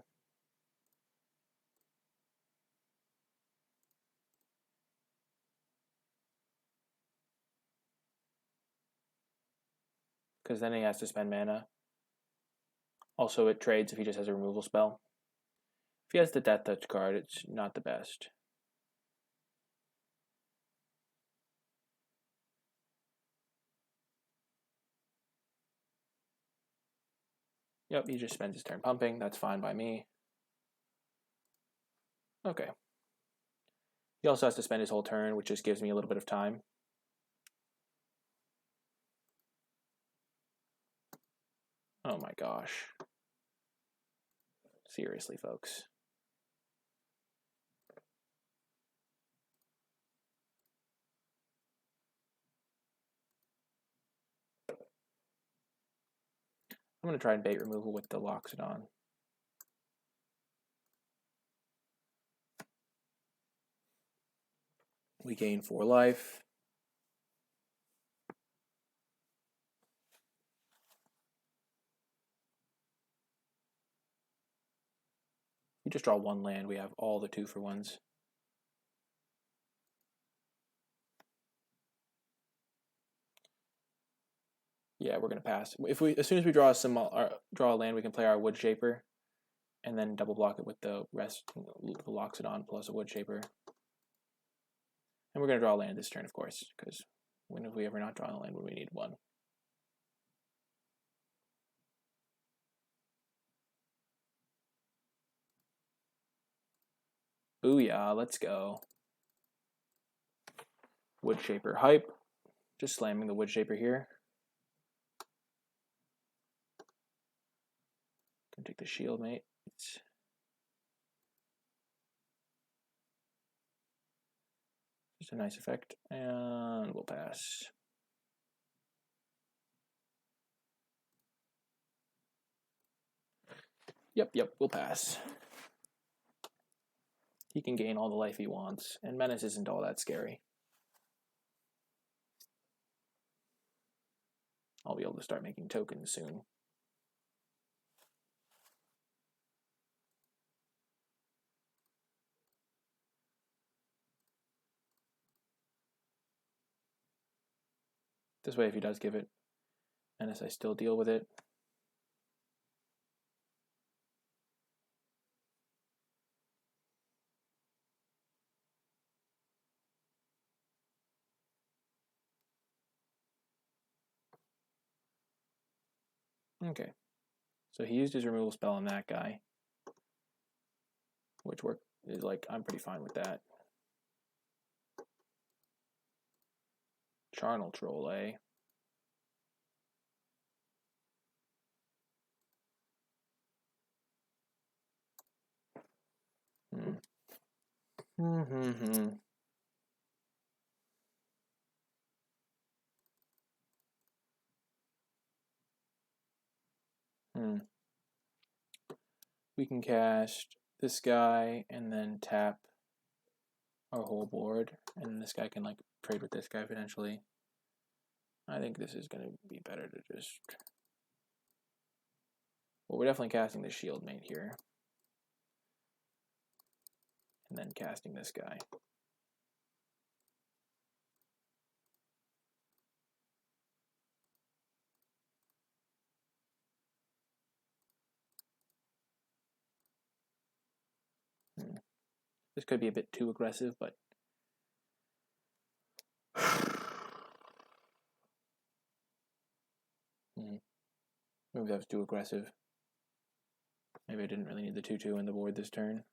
A: Because then he has to spend mana. Also, it trades if he just has a removal spell. If he has the Death Touch card, it's not the best. Yep, he just spends his turn pumping. That's fine by me. Okay. He also has to spend his whole turn, which just gives me a little bit of time. Oh my gosh. Seriously, folks. I'm going to try and bait removal with the Loxodon. We gain 4 life. We just draw 1 land. We have all the 2 for 1s. Yeah, we're gonna pass. If we, as soon as we draw draw a land, we can play our Wood Shaper, and then double block it with the rest, the Loxodon plus a Wood Shaper. And we're gonna draw a land this turn, of course, because when have we ever not drawn a land when we need one? Booyah! Let's go. Wood Shaper hype. Just slamming the Wood Shaper here. Can take the shield, mate. It's just a nice effect, and we'll pass. Yep, we'll pass. He can gain all the life he wants, and Menace isn't all that scary. I'll be able to start making tokens soon. This way, if he does give it Menace, I still deal with it. Okay, so he used his removal spell on that guy, which is like, I'm pretty fine with that. Charnel Troll, eh? Hmm. We can cast this guy and then tap our whole board, and this guy can like trade with this guy potentially. I think this is going to be better to just... Well, we're definitely casting the shield mate here. And then casting this guy. This could be a bit too aggressive, but... Maybe that was too aggressive. Maybe I didn't really need the 2/2 in the board this turn.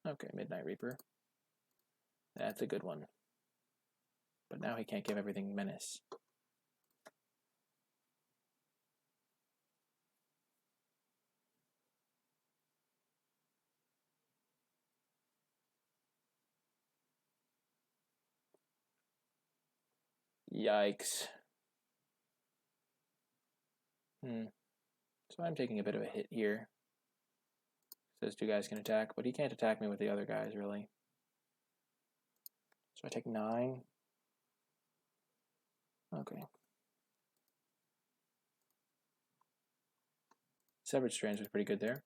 A: Okay, Midnight Reaper. That's a good one. But now he can't give everything menace. Yikes. So I'm taking a bit of a hit here. Those two guys can attack, but he can't attack me with the other guys, really. So I take 9. Okay. Severed Strands was pretty good there.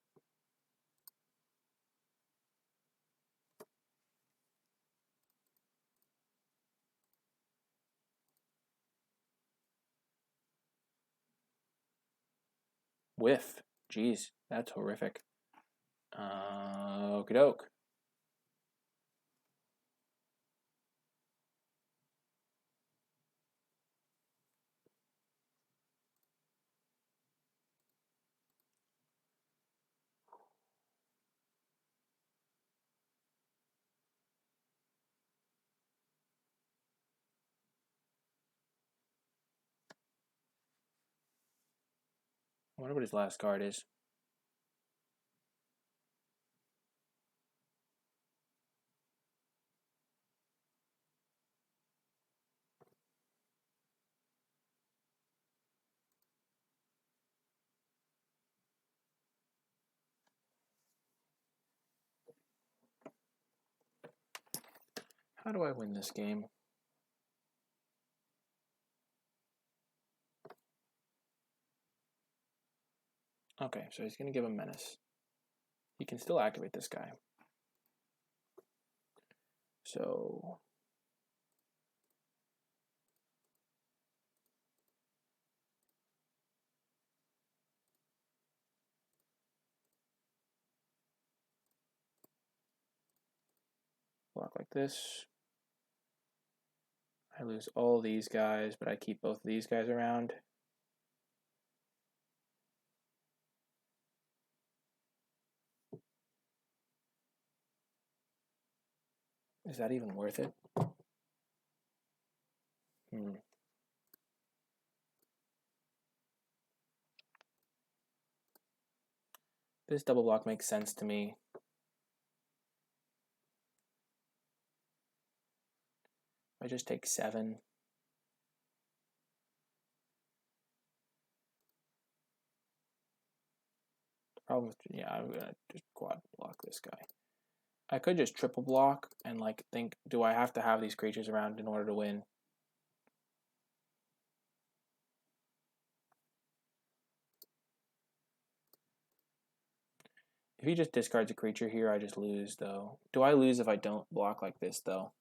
A: Whiff. Jeez, that's horrific. Okie doke. I wonder what his last card is. How do I win this game? Okay, so he's going to give him Menace. He can still activate this guy. So... block like this. I lose all these guys, but I keep both of these guys around. Is that even worth it? This double block makes sense to me. I just take 7. Problem with, yeah, I'm gonna just quad block this guy. I could just triple block and like think, do I have to have these creatures around in order to win? If he just discards a creature here, I just lose though. Do I lose if I don't block like this though?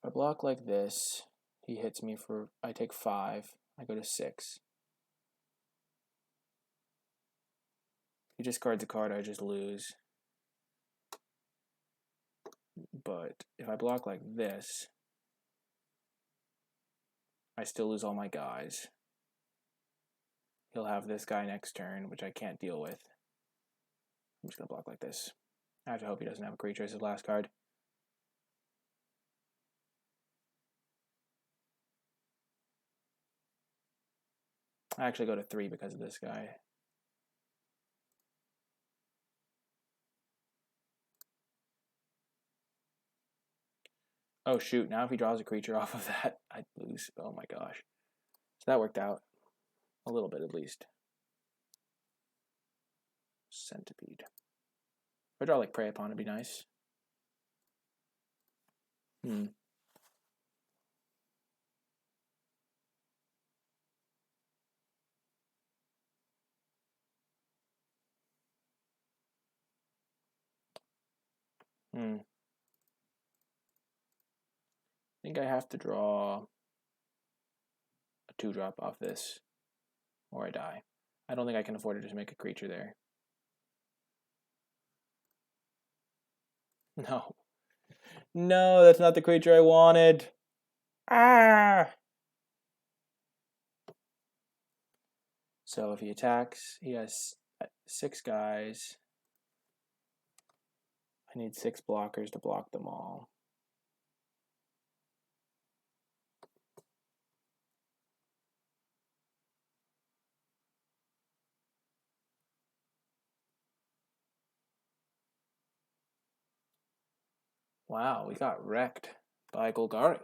A: If I block like this, he hits me for, I take 5, I go to 6. If he discards a card, I just lose. But if I block like this, I still lose all my guys. He'll have this guy next turn, which I can't deal with. I'm just going to block like this. I have to hope he doesn't have a creature as his last card. I actually go to 3 because of this guy. Oh shoot, now if he draws a creature off of that, I'd lose. Oh my gosh. So that worked out. A little bit at least. Centipede. If I draw like Prey Upon, it'd be nice. I think I have to draw a 2-drop off this, or I die. I don't think I can afford to just make a creature there. No. No, that's not the creature I wanted. Ah! So if he attacks, he has 6 guys. I need 6 blockers to block them all. Wow, we got wrecked by Golgari.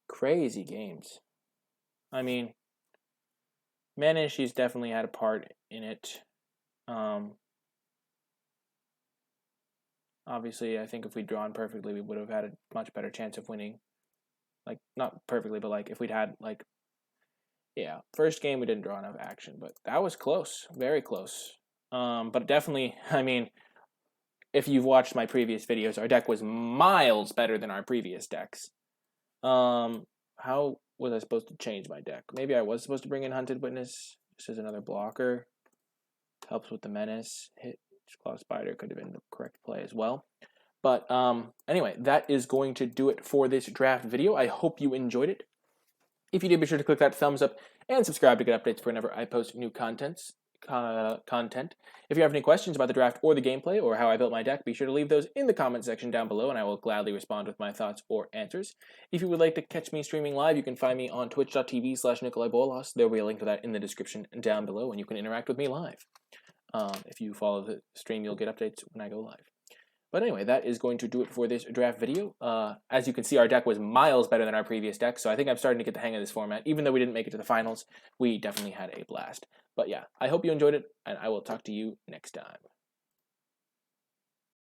A: Crazy games. I mean, mana issues definitely had a part in it. Obviously, I think if we'd drawn perfectly, we would have had a much better chance of winning. Like, not perfectly, but like if we'd had like, yeah, first game we didn't draw enough action, but that was close, very close. But definitely, I mean, if you've watched my previous videos, our deck was miles better than our previous decks. How was I supposed to change my deck? Maybe I was supposed to bring in Hunted Witness just as another blocker. Helps with the menace. Hit Claw Spider could have been the correct play as well. But anyway, that is going to do it for this draft video. I hope you enjoyed it. If you did, be sure to click that thumbs up and subscribe to get updates whenever I post new content. If you have any questions about the draft or the gameplay or how I built my deck, be sure to leave those in the comment section down below, and I will gladly respond with my thoughts or answers. If you would like to catch me streaming live, you can find me on twitch.tv/NicolaiBolas. There will be a link to that in the description down below, and you can interact with me live. If you follow the stream, you'll get updates when I go live. But anyway, that is going to do it for this draft video. As you can see, our deck was miles better than our previous deck, so I think I'm starting to get the hang of this format. Even though we didn't make it to the finals, we definitely had a blast. But yeah, I hope you enjoyed it, and I will talk to you next time.